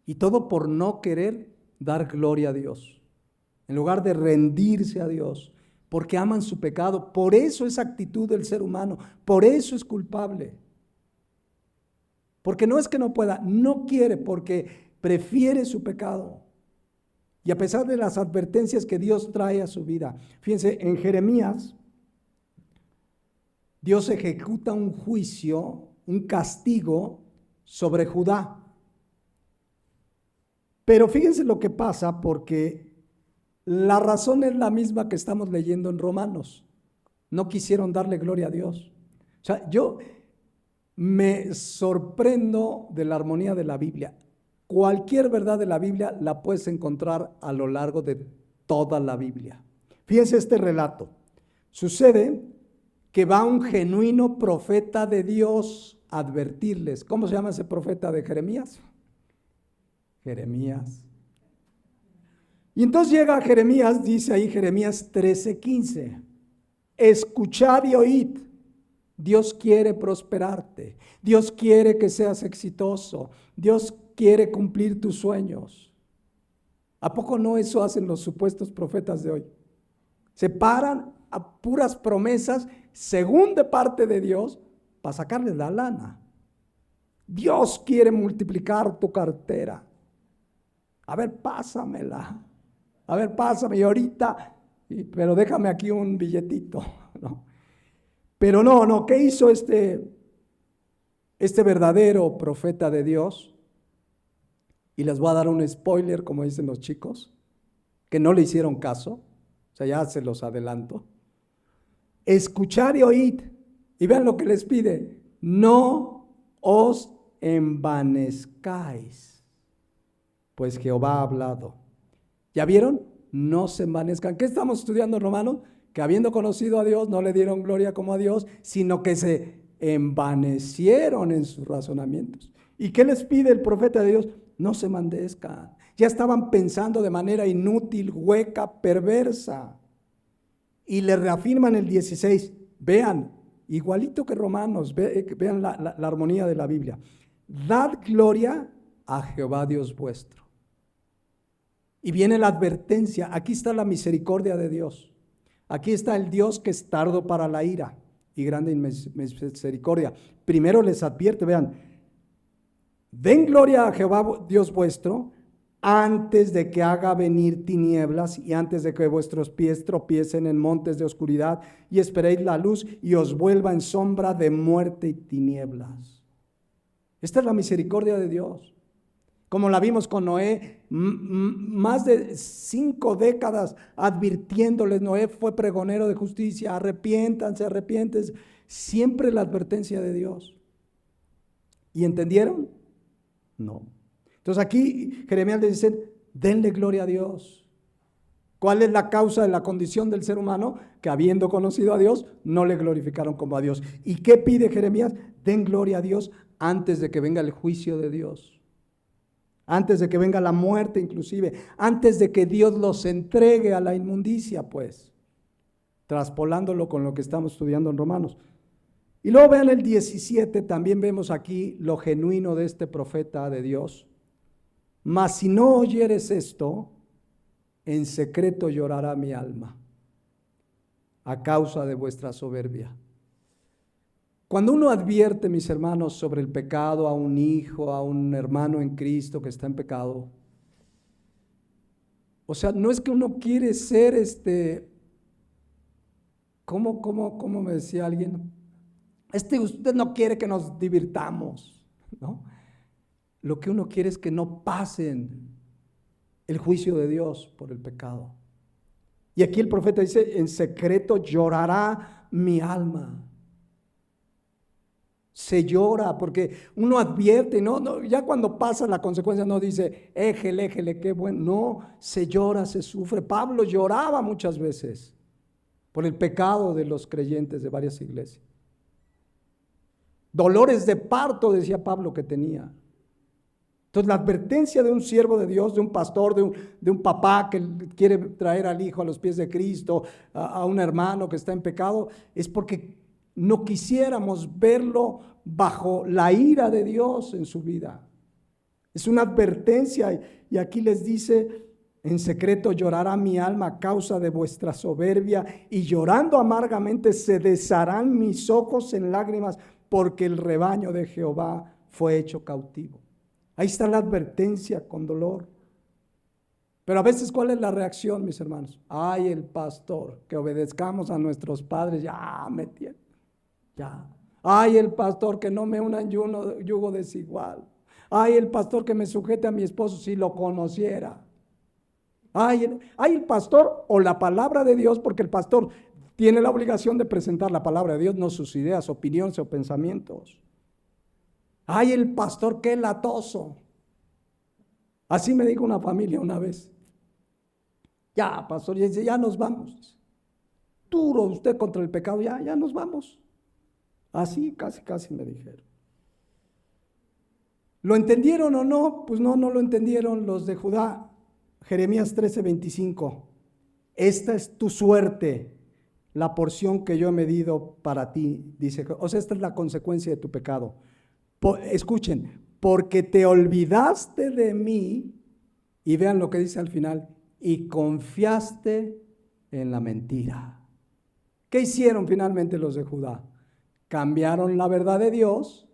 Speaker 1: Y todo por no querer dar gloria a Dios, en lugar de rendirse a Dios, porque aman su pecado. Por eso esa actitud del ser humano, por eso es culpable. Porque no es que no pueda, no quiere, porque prefiere su pecado. Y a pesar de las advertencias que Dios trae a su vida, fíjense, en Jeremías, Dios ejecuta un juicio, un castigo sobre Judá. Pero fíjense lo que pasa, porque la razón es la misma que estamos leyendo en Romanos. No quisieron darle gloria a Dios. O sea, yo me sorprendo de la armonía de la Biblia. Cualquier verdad de la Biblia la puedes encontrar a lo largo de toda la Biblia. Fíjense este relato. Sucede que va un genuino profeta de Dios a advertirles. ¿Cómo se llama ese profeta de Jeremías? Jeremías. Y entonces llega Jeremías, dice ahí Jeremías 13:15. Escuchad y oíd. Dios quiere prosperarte. Dios quiere que seas exitoso. Dios quiere cumplir tus sueños. ¿A poco no eso hacen los supuestos profetas de hoy? Se paran a puras promesas, según de parte de Dios, para sacarles la lana. Dios quiere multiplicar tu cartera. A ver, pásamela. A ver, pásame y ahorita, pero déjame aquí un billetito, ¿no? Pero no, ¿qué hizo este verdadero profeta de Dios? Y les voy a dar un spoiler, como dicen los chicos. que no le hicieron caso, o sea, ya se los adelanto. Escuchad y oíd, y vean lo que les pide, no os envanezcáis, pues Jehová ha hablado. ¿Ya vieron? No se envanezcan. ¿Qué estamos estudiando, Romanos? Que habiendo conocido a Dios, no le dieron gloria como a Dios, sino que se envanecieron en sus razonamientos. ¿Y qué les pide el profeta de Dios? No se envanezcan. Ya estaban pensando de manera inútil, hueca, perversa. Y le reafirman el 16. Vean, igualito que Romanos, vean la armonía de la Biblia. Dad gloria a Jehová Dios vuestro. Y viene la advertencia. Aquí está la misericordia de Dios. Aquí está el Dios que es tardo para la ira y grande en misericordia. Primero les advierte, vean, den gloria a Jehová Dios vuestro antes de que haga venir tinieblas y antes de que vuestros pies tropiecen en montes de oscuridad y esperéis la luz y os vuelva en sombra de muerte y tinieblas. Esta es la misericordia de Dios. Como la vimos con Noé, más de 5 décadas advirtiéndoles. Noé fue pregonero de justicia, arrepiéntanse, arrepiéntanse. Siempre la advertencia de Dios. ¿Y entendieron? No. Entonces aquí Jeremías les dice, denle gloria a Dios. ¿Cuál es la causa de la condición del ser humano? Que habiendo conocido a Dios, no le glorificaron como a Dios. ¿Y qué pide Jeremías? Den gloria a Dios antes de que venga el juicio de Dios. Antes de que venga la muerte inclusive, antes de que Dios los entregue a la inmundicia, pues, traspolándolo con lo que estamos estudiando en Romanos. Y luego vean el 17, también vemos aquí lo genuino de este profeta de Dios. Mas si no oyeres esto, en secreto llorará mi alma, a causa de vuestra soberbia. Cuando uno advierte, mis hermanos, sobre el pecado a un hijo, a un hermano en Cristo que está en pecado, o sea, no es que uno quiere ser ¿cómo me decía alguien? Usted no quiere que nos divirtamos, ¿no? Lo que uno quiere es que no pasen el juicio de Dios por el pecado. Y aquí el profeta dice, en secreto llorará mi alma. Se llora porque uno advierte, no, ya cuando pasa la consecuencia no dice, éjele, qué bueno. No, se llora, se sufre. Pablo lloraba muchas veces por el pecado de los creyentes de varias iglesias. Dolores de parto, decía Pablo, que tenía. Entonces la advertencia de un siervo de Dios, de un pastor, de un papá que quiere traer al hijo a los pies de Cristo, a un hermano que está en pecado, es porque no quisiéramos verlo bajo la ira de Dios en su vida. Es una advertencia y aquí les dice, en secreto llorará mi alma a causa de vuestra soberbia y llorando amargamente se desharán mis ojos en lágrimas porque el rebaño de Jehová fue hecho cautivo. Ahí está la advertencia con dolor. Pero a veces, ¿cuál es la reacción, mis hermanos? Ay, el pastor, que obedezcamos a nuestros padres, ya me tiene. Ya. Ay, el pastor que no me una en yugo desigual. Ay, el pastor que me sujete a mi esposo si lo conociera. Ay, el pastor o la palabra de Dios, porque el pastor tiene la obligación de presentar la palabra de Dios, no sus ideas, opiniones o pensamientos. Ay, el pastor qué latoso. Así me dijo una familia una vez. Ya, pastor, ya nos vamos. Duro usted contra el pecado, ya nos vamos. Así casi me dijeron. ¿Lo entendieron o no? Pues no lo entendieron los de Judá. Jeremías 13:25. Esta es tu suerte, la porción que yo he medido para ti, dice. O sea, esta es la consecuencia de tu pecado. Escuchen, porque te olvidaste de mí, y vean lo que dice al final, y confiaste en la mentira. ¿Qué hicieron finalmente los de Judá? Cambiaron la verdad de Dios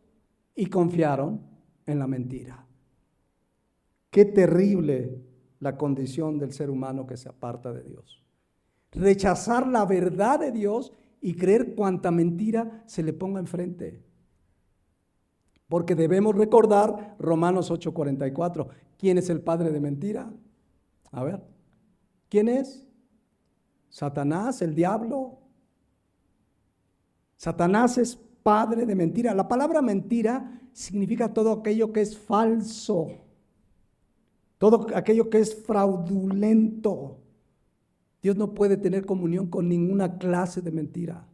Speaker 1: y confiaron en la mentira. Qué terrible la condición del ser humano que se aparta de Dios. Rechazar la verdad de Dios y creer cuanta mentira se le ponga enfrente. Porque debemos recordar Romanos 8:44. ¿Quién es el padre de mentira? A ver. ¿Quién es? Satanás, el diablo. Satanás es padre de mentira. La palabra mentira significa todo aquello que es falso, todo aquello que es fraudulento. Dios no puede tener comunión con ninguna clase de mentira.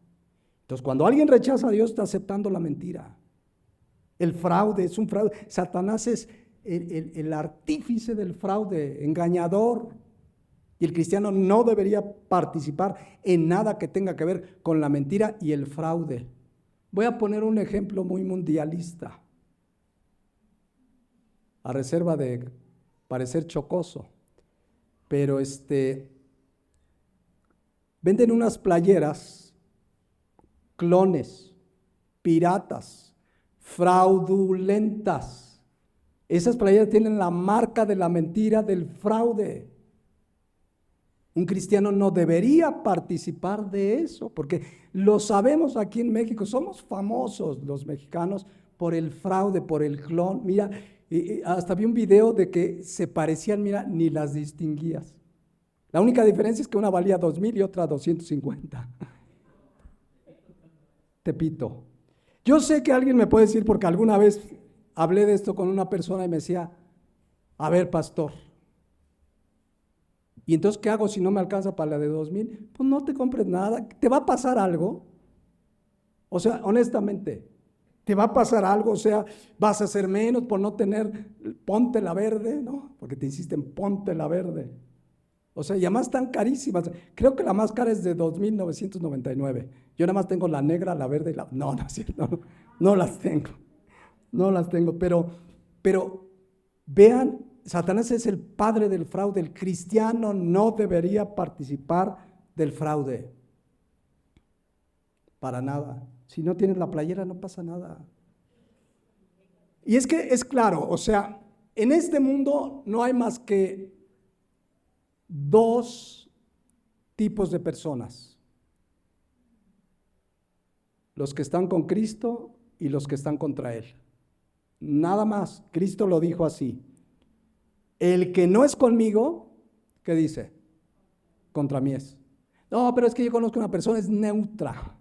Speaker 1: Entonces, cuando alguien rechaza a Dios, está aceptando la mentira. El fraude es un fraude. Satanás es el artífice del fraude, engañador. Y el cristiano no debería participar en nada que tenga que ver con la mentira y el fraude. Voy a poner un ejemplo muy mundialista, a reserva de parecer chocoso. Pero venden unas playeras, clones, piratas, fraudulentas. Esas playeras tienen la marca de la mentira, del fraude. Un cristiano no debería participar de eso, porque lo sabemos aquí en México. Somos famosos los mexicanos por el fraude, por el clon. Mira, hasta vi un video de que se parecían, mira, ni las distinguías. La única diferencia es que una valía 2,000 y otra 250. Tepito. Yo sé que alguien me puede decir, porque alguna vez hablé de esto con una persona y me decía, a ver, pastor, ¿y entonces qué hago si no me alcanza para la de 2,000? Pues no te compres nada. ¿Te va a pasar algo? O sea, honestamente, ¿te va a pasar algo? O sea, ¿vas a hacer menos por no tener, ponte la verde? ¿No? Porque te insisten, ponte la verde. O sea, y además están carísimas. Creo que la más cara es de 2,999. Yo nada más tengo la negra, la verde y la... No, no es cierto, no las tengo. No las tengo, pero vean, Satanás es el padre del fraude. El cristiano no debería participar del fraude. Para nada. Si no tienes la playera, no pasa nada. Y es que es claro, o sea, en este mundo no hay más que 2 tipos de personas: los que están con Cristo y los que están contra Él. Nada más. Cristo lo dijo así: el que no es conmigo, ¿qué dice? Contra mí es. No, pero es que yo conozco una persona, es neutra.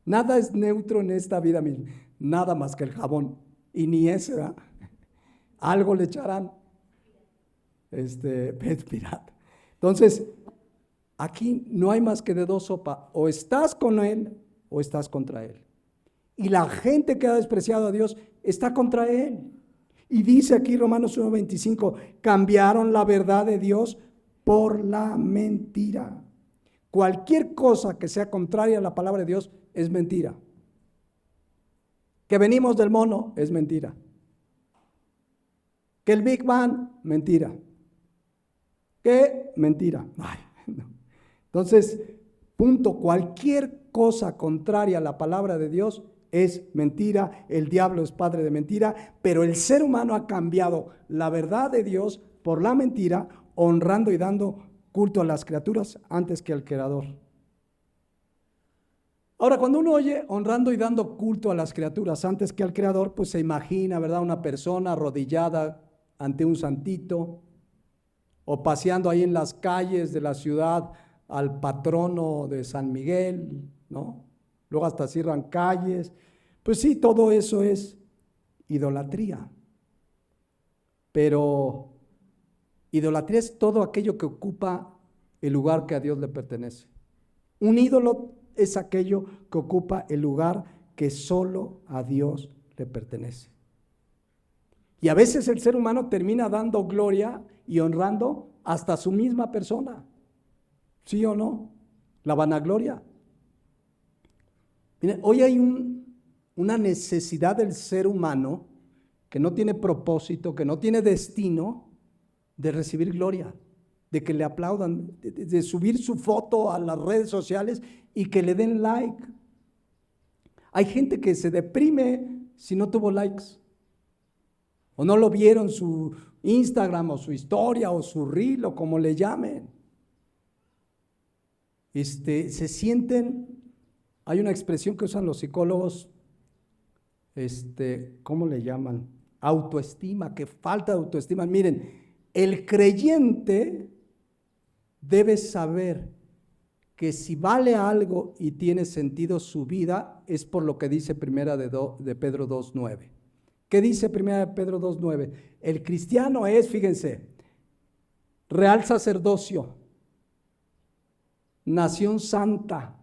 Speaker 1: Nada es neutro en esta vida misma, nada más que el jabón. Y ni ese, ¿verdad? Algo le echarán. Pez pirata. Entonces, aquí no hay más que de 2 sopas: o estás con Él o estás contra Él. Y la gente que ha despreciado a Dios está contra Él. Y dice aquí Romanos 1:25, cambiaron la verdad de Dios por la mentira. Cualquier cosa que sea contraria a la palabra de Dios es mentira. Que venimos del mono es mentira. Que el Big Bang, mentira. Que mentira. Ay, no. Entonces, punto, cualquier cosa contraria a la palabra de Dios es mentira. El diablo es padre de mentira, pero el ser humano ha cambiado la verdad de Dios por la mentira, honrando y dando culto a las criaturas antes que al Creador. Ahora, cuando uno oye honrando y dando culto a las criaturas antes que al Creador, pues se imagina, ¿verdad?, una persona arrodillada ante un santito, o paseando ahí en las calles de la ciudad al patrono de San Miguel, ¿no? Luego hasta cierran calles. Pues sí, todo eso es idolatría. Pero idolatría es todo aquello que ocupa el lugar que a Dios le pertenece. Un ídolo es aquello que ocupa el lugar que solo a Dios le pertenece. Y a veces el ser humano termina dando gloria y honrando hasta su misma persona. ¿Sí o no? La vanagloria. Miren, hoy hay una necesidad del ser humano que no tiene propósito, que no tiene destino, de recibir gloria, de que le aplaudan, de subir su foto a las redes sociales y que le den like. Hay gente que se deprime si no tuvo likes, o no lo vieron su Instagram o su historia o su reel o como le llamen. Se sienten, hay una expresión que usan los psicólogos, ¿cómo le llaman? Autoestima, que falta de autoestima. Miren, el creyente debe saber que si vale algo y tiene sentido su vida, es por lo que dice Primera de Pedro 2:9. ¿Qué dice Primera de Pedro 2:9? El cristiano es, fíjense, real sacerdocio, nación santa,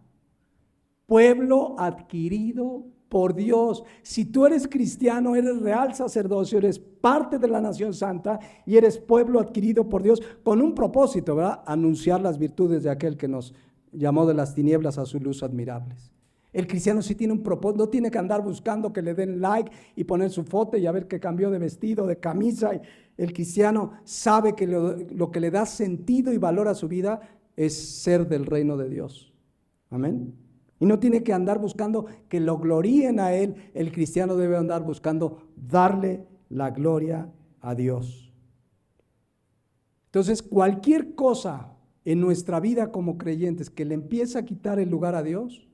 Speaker 1: pueblo adquirido por Dios. Si tú eres cristiano, eres real sacerdocio, eres parte de la nación santa y eres pueblo adquirido por Dios con un propósito, ¿verdad? Anunciar las virtudes de aquel que nos llamó de las tinieblas a su luz admirables. El cristiano sí tiene un propósito, no tiene que andar buscando que le den like y poner su foto y a ver que cambió de vestido, de camisa. El cristiano sabe que lo que le da sentido y valor a su vida es ser del reino de Dios. Amén. Y no tiene que andar buscando que lo gloríen a él. El cristiano debe andar buscando darle la gloria a Dios. Entonces, cualquier cosa en nuestra vida como creyentes que le empieza a quitar el lugar a Dios,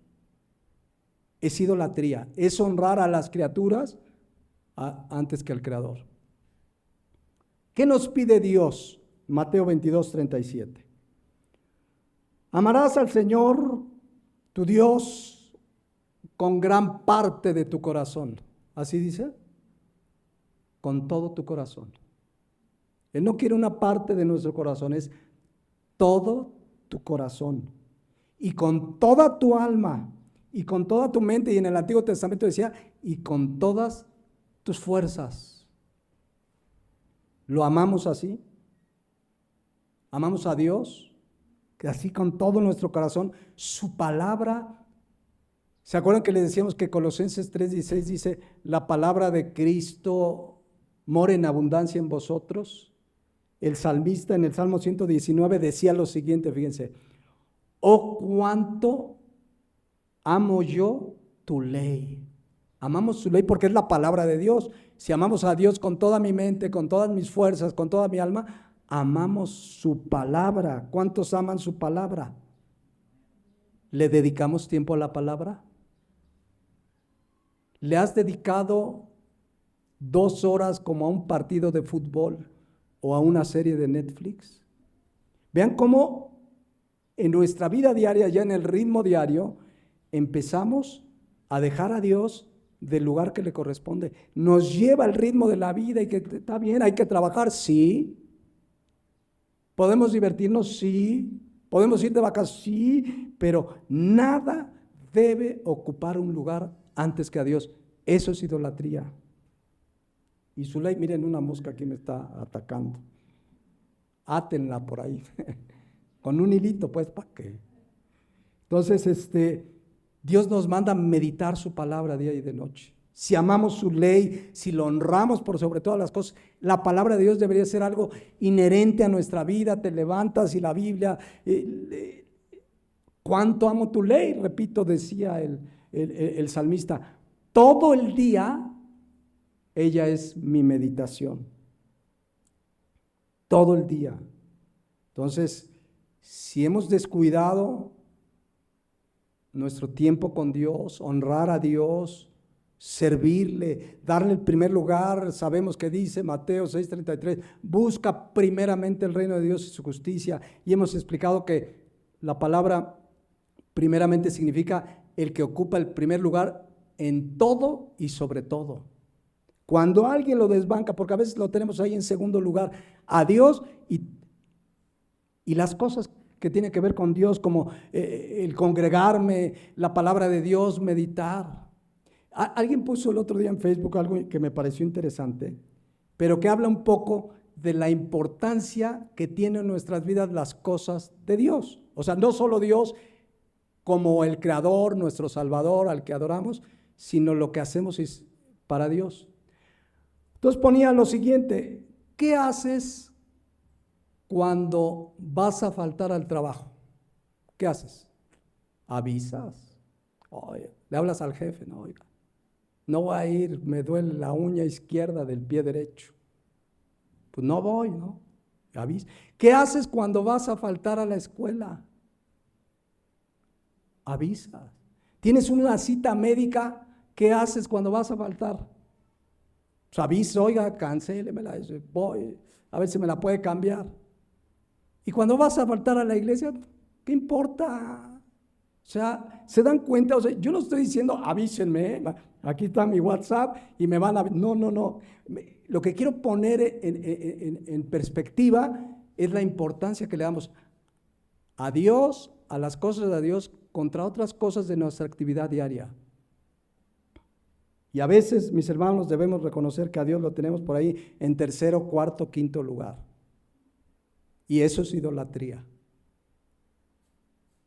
Speaker 1: es idolatría, es honrar a las criaturas antes que al Creador. ¿Qué nos pide Dios? Mateo 22:37. Amarás al Señor tu Dios con gran parte de tu corazón. ¿Así dice? Con todo tu corazón. Él no quiere una parte de nuestro corazón, es todo tu corazón. Y con toda tu alma, y con toda tu mente, y en el Antiguo Testamento decía, y con todas tus fuerzas. ¿Lo amamos así? ¿Amamos a Dios? Que así con todo nuestro corazón, su palabra. ¿Se acuerdan que les decíamos que Colosenses 3:16 dice, la palabra de Cristo mora en abundancia en vosotros? El salmista en el Salmo 119 decía lo siguiente, fíjense, oh cuánto amo yo tu ley. Amamos su ley porque es la palabra de Dios. Si amamos a Dios con toda mi mente, con todas mis fuerzas, con toda mi alma, amamos su palabra. ¿Cuántos aman su palabra? ¿Le dedicamos tiempo a la palabra? ¿Le has dedicado 2 horas como a un partido de fútbol o a una serie de Netflix? Vean cómo en nuestra vida diaria, ya en el ritmo diario, empezamos a dejar a Dios del lugar que le corresponde. Nos lleva el ritmo de la vida y que está bien, hay que trabajar, sí. ¿Podemos divertirnos? Sí. ¿Podemos ir de vacaciones? Sí. Pero nada debe ocupar un lugar antes que a Dios. Eso es idolatría. Y su ley, miren, una mosca aquí me está atacando. Átenla por ahí. Con un hilito, pues, ¿para qué? Entonces, Dios nos manda a meditar su palabra día y de noche. Si amamos su ley, si lo honramos por sobre todas las cosas, la palabra de Dios debería ser algo inherente a nuestra vida. Te levantas y la Biblia, ¿cuánto amo tu ley? Repito, decía el salmista, todo el día ella es mi meditación. Todo el día. Entonces, si hemos descuidado nuestro tiempo con Dios, honrar a Dios, servirle, darle el primer lugar, sabemos que dice Mateo 6:33, busca primeramente el reino de Dios y su justicia, y hemos explicado que la palabra primeramente significa el que ocupa el primer lugar en todo y sobre todo. Cuando alguien lo desbanca, porque a veces lo tenemos ahí en segundo lugar, a Dios y las cosas que tienen que ver con Dios, como el congregarme, la palabra de Dios, meditar. Alguien puso el otro día en Facebook algo que me pareció interesante, pero que habla un poco de la importancia que tienen en nuestras vidas las cosas de Dios. O sea, no solo Dios como el Creador, nuestro Salvador, al que adoramos, sino lo que hacemos es para Dios. Entonces ponía lo siguiente, ¿qué haces cuando vas a faltar al trabajo? ¿Qué haces? ¿Avisas? Oye, le hablas al jefe, no, oiga, no voy a ir, me duele la uña izquierda del pie derecho. Pues no voy, ¿no? Avisa. ¿Qué haces cuando vas a faltar a la escuela? Avisas. ¿Tienes una cita médica? ¿Qué haces cuando vas a faltar? Pues avisa, oiga, cancélemela, voy, a ver si me la puede cambiar. Y cuando vas a faltar a la iglesia, ¿qué importa? O sea, se dan cuenta, o sea, yo no estoy diciendo avísenme, aquí está mi WhatsApp y me van a... No. Lo que quiero poner en perspectiva es la importancia que le damos a Dios, a las cosas de Dios, contra otras cosas de nuestra actividad diaria. Y a veces, mis hermanos, debemos reconocer que a Dios lo tenemos por ahí en tercero, cuarto, quinto lugar. Y eso es idolatría.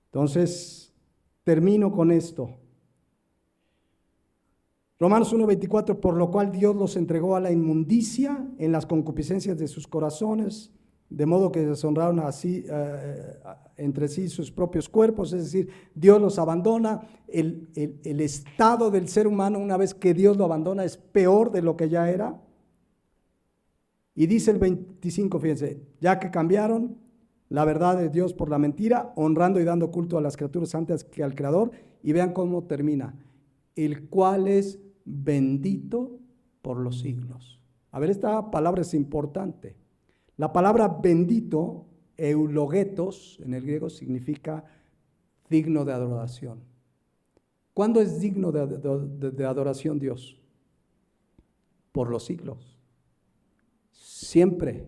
Speaker 1: Entonces, termino con esto. Romanos 1:24, por lo cual Dios los entregó a la inmundicia en las concupiscencias de sus corazones, de modo que deshonraron así entre sí sus propios cuerpos, es decir, Dios los abandona. El estado del ser humano, una vez que Dios lo abandona, es peor de lo que ya era. Y dice el 25, fíjense, ya que cambiaron la verdad de Dios por la mentira, honrando y dando culto a las criaturas antes que al Creador, y vean cómo termina, el cual es bendito por los siglos. A ver, esta palabra es importante. La palabra bendito, eulogetos, en el griego significa digno de adoración. ¿Cuándo es digno de adoración Dios? Por los siglos. Siempre,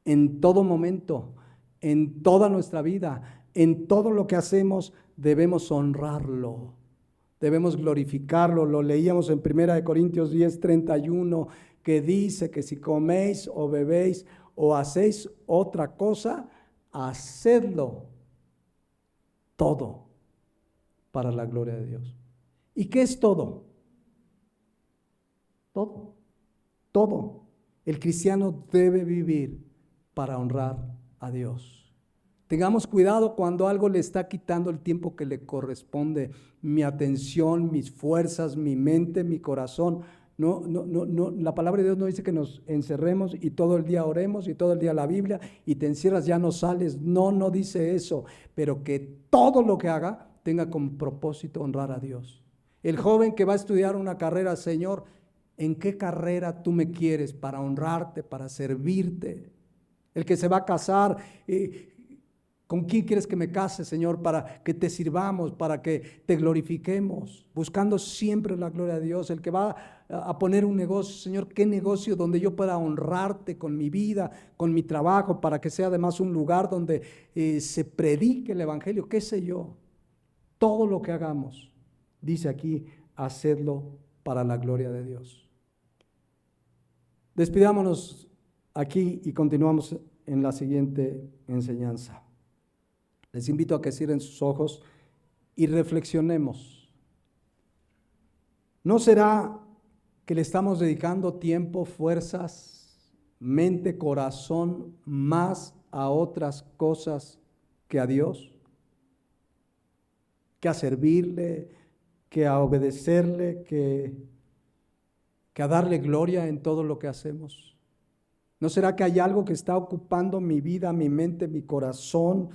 Speaker 1: en todo momento, en toda nuestra vida, en todo lo que hacemos, debemos honrarlo, debemos glorificarlo. Lo leíamos en 1 Corintios 10:31, que dice que si coméis o bebéis o hacéis otra cosa, hacedlo todo para la gloria de Dios. ¿Y qué es todo? Todo. El cristiano debe vivir para honrar a Dios. Tengamos cuidado cuando algo le está quitando el tiempo que le corresponde, mi atención, mis fuerzas, mi mente, mi corazón. No, la palabra de Dios no dice que nos encerremos y todo el día oremos y todo el día la Biblia y te encierras, ya no sales. No dice eso, pero que todo lo que haga tenga como propósito honrar a Dios. El joven que va a estudiar una carrera, Señor, ¿en qué carrera tú me quieres para honrarte, para servirte? El que se va a casar, ¿con quién quieres que me case, Señor? Para que te sirvamos, para que te glorifiquemos, buscando siempre la gloria de Dios. El que va a poner un negocio, Señor, ¿qué negocio donde yo pueda honrarte con mi vida, con mi trabajo, para que sea además un lugar donde se predique el evangelio? ¿Qué sé yo? Todo lo que hagamos, dice aquí, hacedlo para la gloria de Dios. Despidámonos aquí y continuamos en la siguiente enseñanza. Les invito a que cierren sus ojos y reflexionemos. ¿No será que le estamos dedicando tiempo, fuerzas, mente, corazón más a otras cosas que a Dios? Que a servirle, que a obedecerle, que a darle gloria en todo lo que hacemos. ¿No será que hay algo que está ocupando mi vida, mi mente, mi corazón,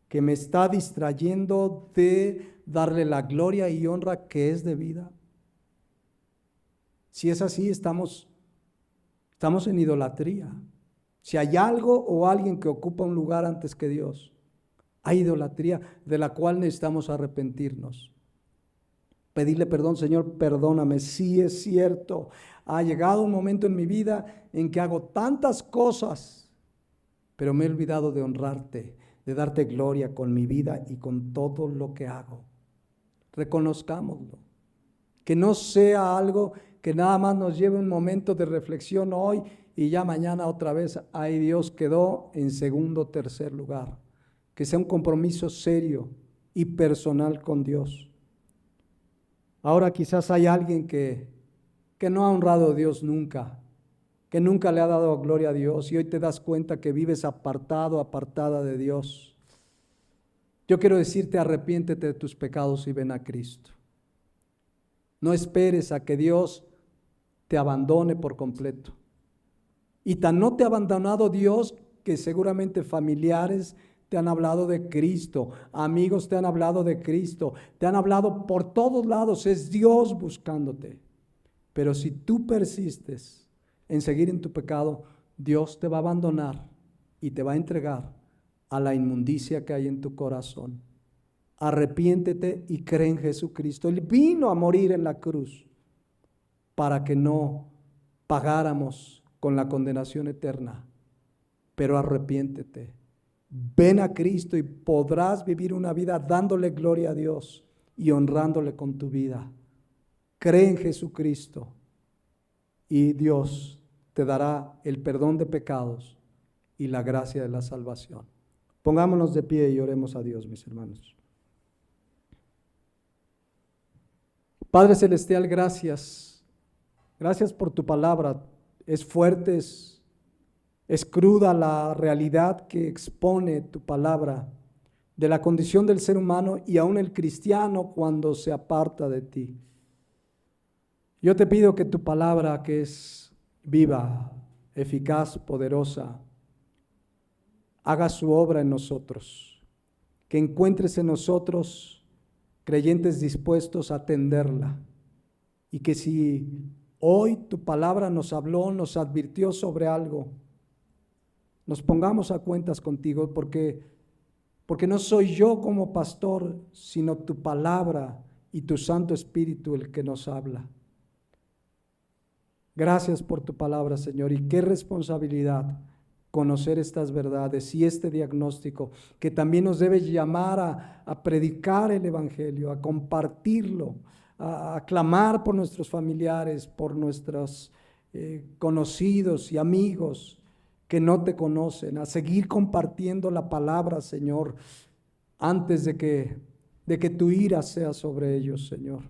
Speaker 1: que me está distrayendo de darle la gloria y honra que es debida? Si es así, estamos en idolatría. Si hay algo o alguien que ocupa un lugar antes que Dios, hay idolatría de la cual necesitamos arrepentirnos. Pedirle perdón, Señor, perdóname. Sí es cierto, ha llegado un momento en mi vida en que hago tantas cosas, pero me he olvidado de honrarte, de darte gloria con mi vida y con todo lo que hago. Reconozcámoslo. Que no sea algo que nada más nos lleve un momento de reflexión hoy y ya mañana otra vez, ay, Dios quedó en segundo o tercer lugar. Que sea un compromiso serio y personal con Dios. Ahora quizás hay alguien que no ha honrado a Dios nunca, que nunca le ha dado gloria a Dios y hoy te das cuenta que vives apartado, apartada de Dios. Yo quiero decirte, arrepiéntete de tus pecados y ven a Cristo. No esperes a que Dios te abandone por completo. Y tan no te ha abandonado Dios que seguramente familiares te han hablado de Cristo, amigos te han hablado de Cristo, te han hablado por todos lados, es Dios buscándote. Pero si tú persistes en seguir en tu pecado, Dios te va a abandonar y te va a entregar a la inmundicia que hay en tu corazón. Arrepiéntete y cree en Jesucristo. Él vino a morir en la cruz para que no pagáramos con la condenación eterna. Pero arrepiéntete. Ven a Cristo y podrás vivir una vida dándole gloria a Dios y honrándole con tu vida. Cree en Jesucristo y Dios te dará el perdón de pecados y la gracia de la salvación. Pongámonos de pie y oremos a Dios, mis hermanos. Padre Celestial, gracias. Gracias por tu palabra. Es fuerte, es cruda la realidad que expone tu palabra de la condición del ser humano y aún el cristiano cuando se aparta de ti. Yo te pido que tu palabra, que es viva, eficaz, poderosa, haga su obra en nosotros, que encuentres en nosotros creyentes dispuestos a atenderla, y que si hoy tu palabra nos habló, nos advirtió sobre algo, nos pongamos a cuentas contigo, porque no soy yo como pastor, sino tu palabra y tu Santo Espíritu el que nos habla. Gracias por tu palabra, Señor, y qué responsabilidad conocer estas verdades y este diagnóstico que también nos debe llamar a predicar el Evangelio, a compartirlo, a clamar por nuestros familiares, por nuestros conocidos y amigos que no te conocen, a seguir compartiendo la palabra, Señor, antes de que tu ira sea sobre ellos, Señor.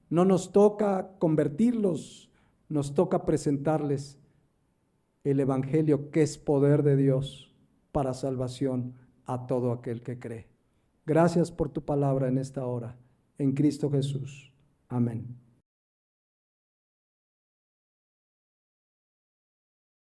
Speaker 1: No nos toca convertirlos, nos toca presentarles el Evangelio, que es poder de Dios para salvación a todo aquel que cree. Gracias por tu palabra en esta hora. En Cristo Jesús. Amén.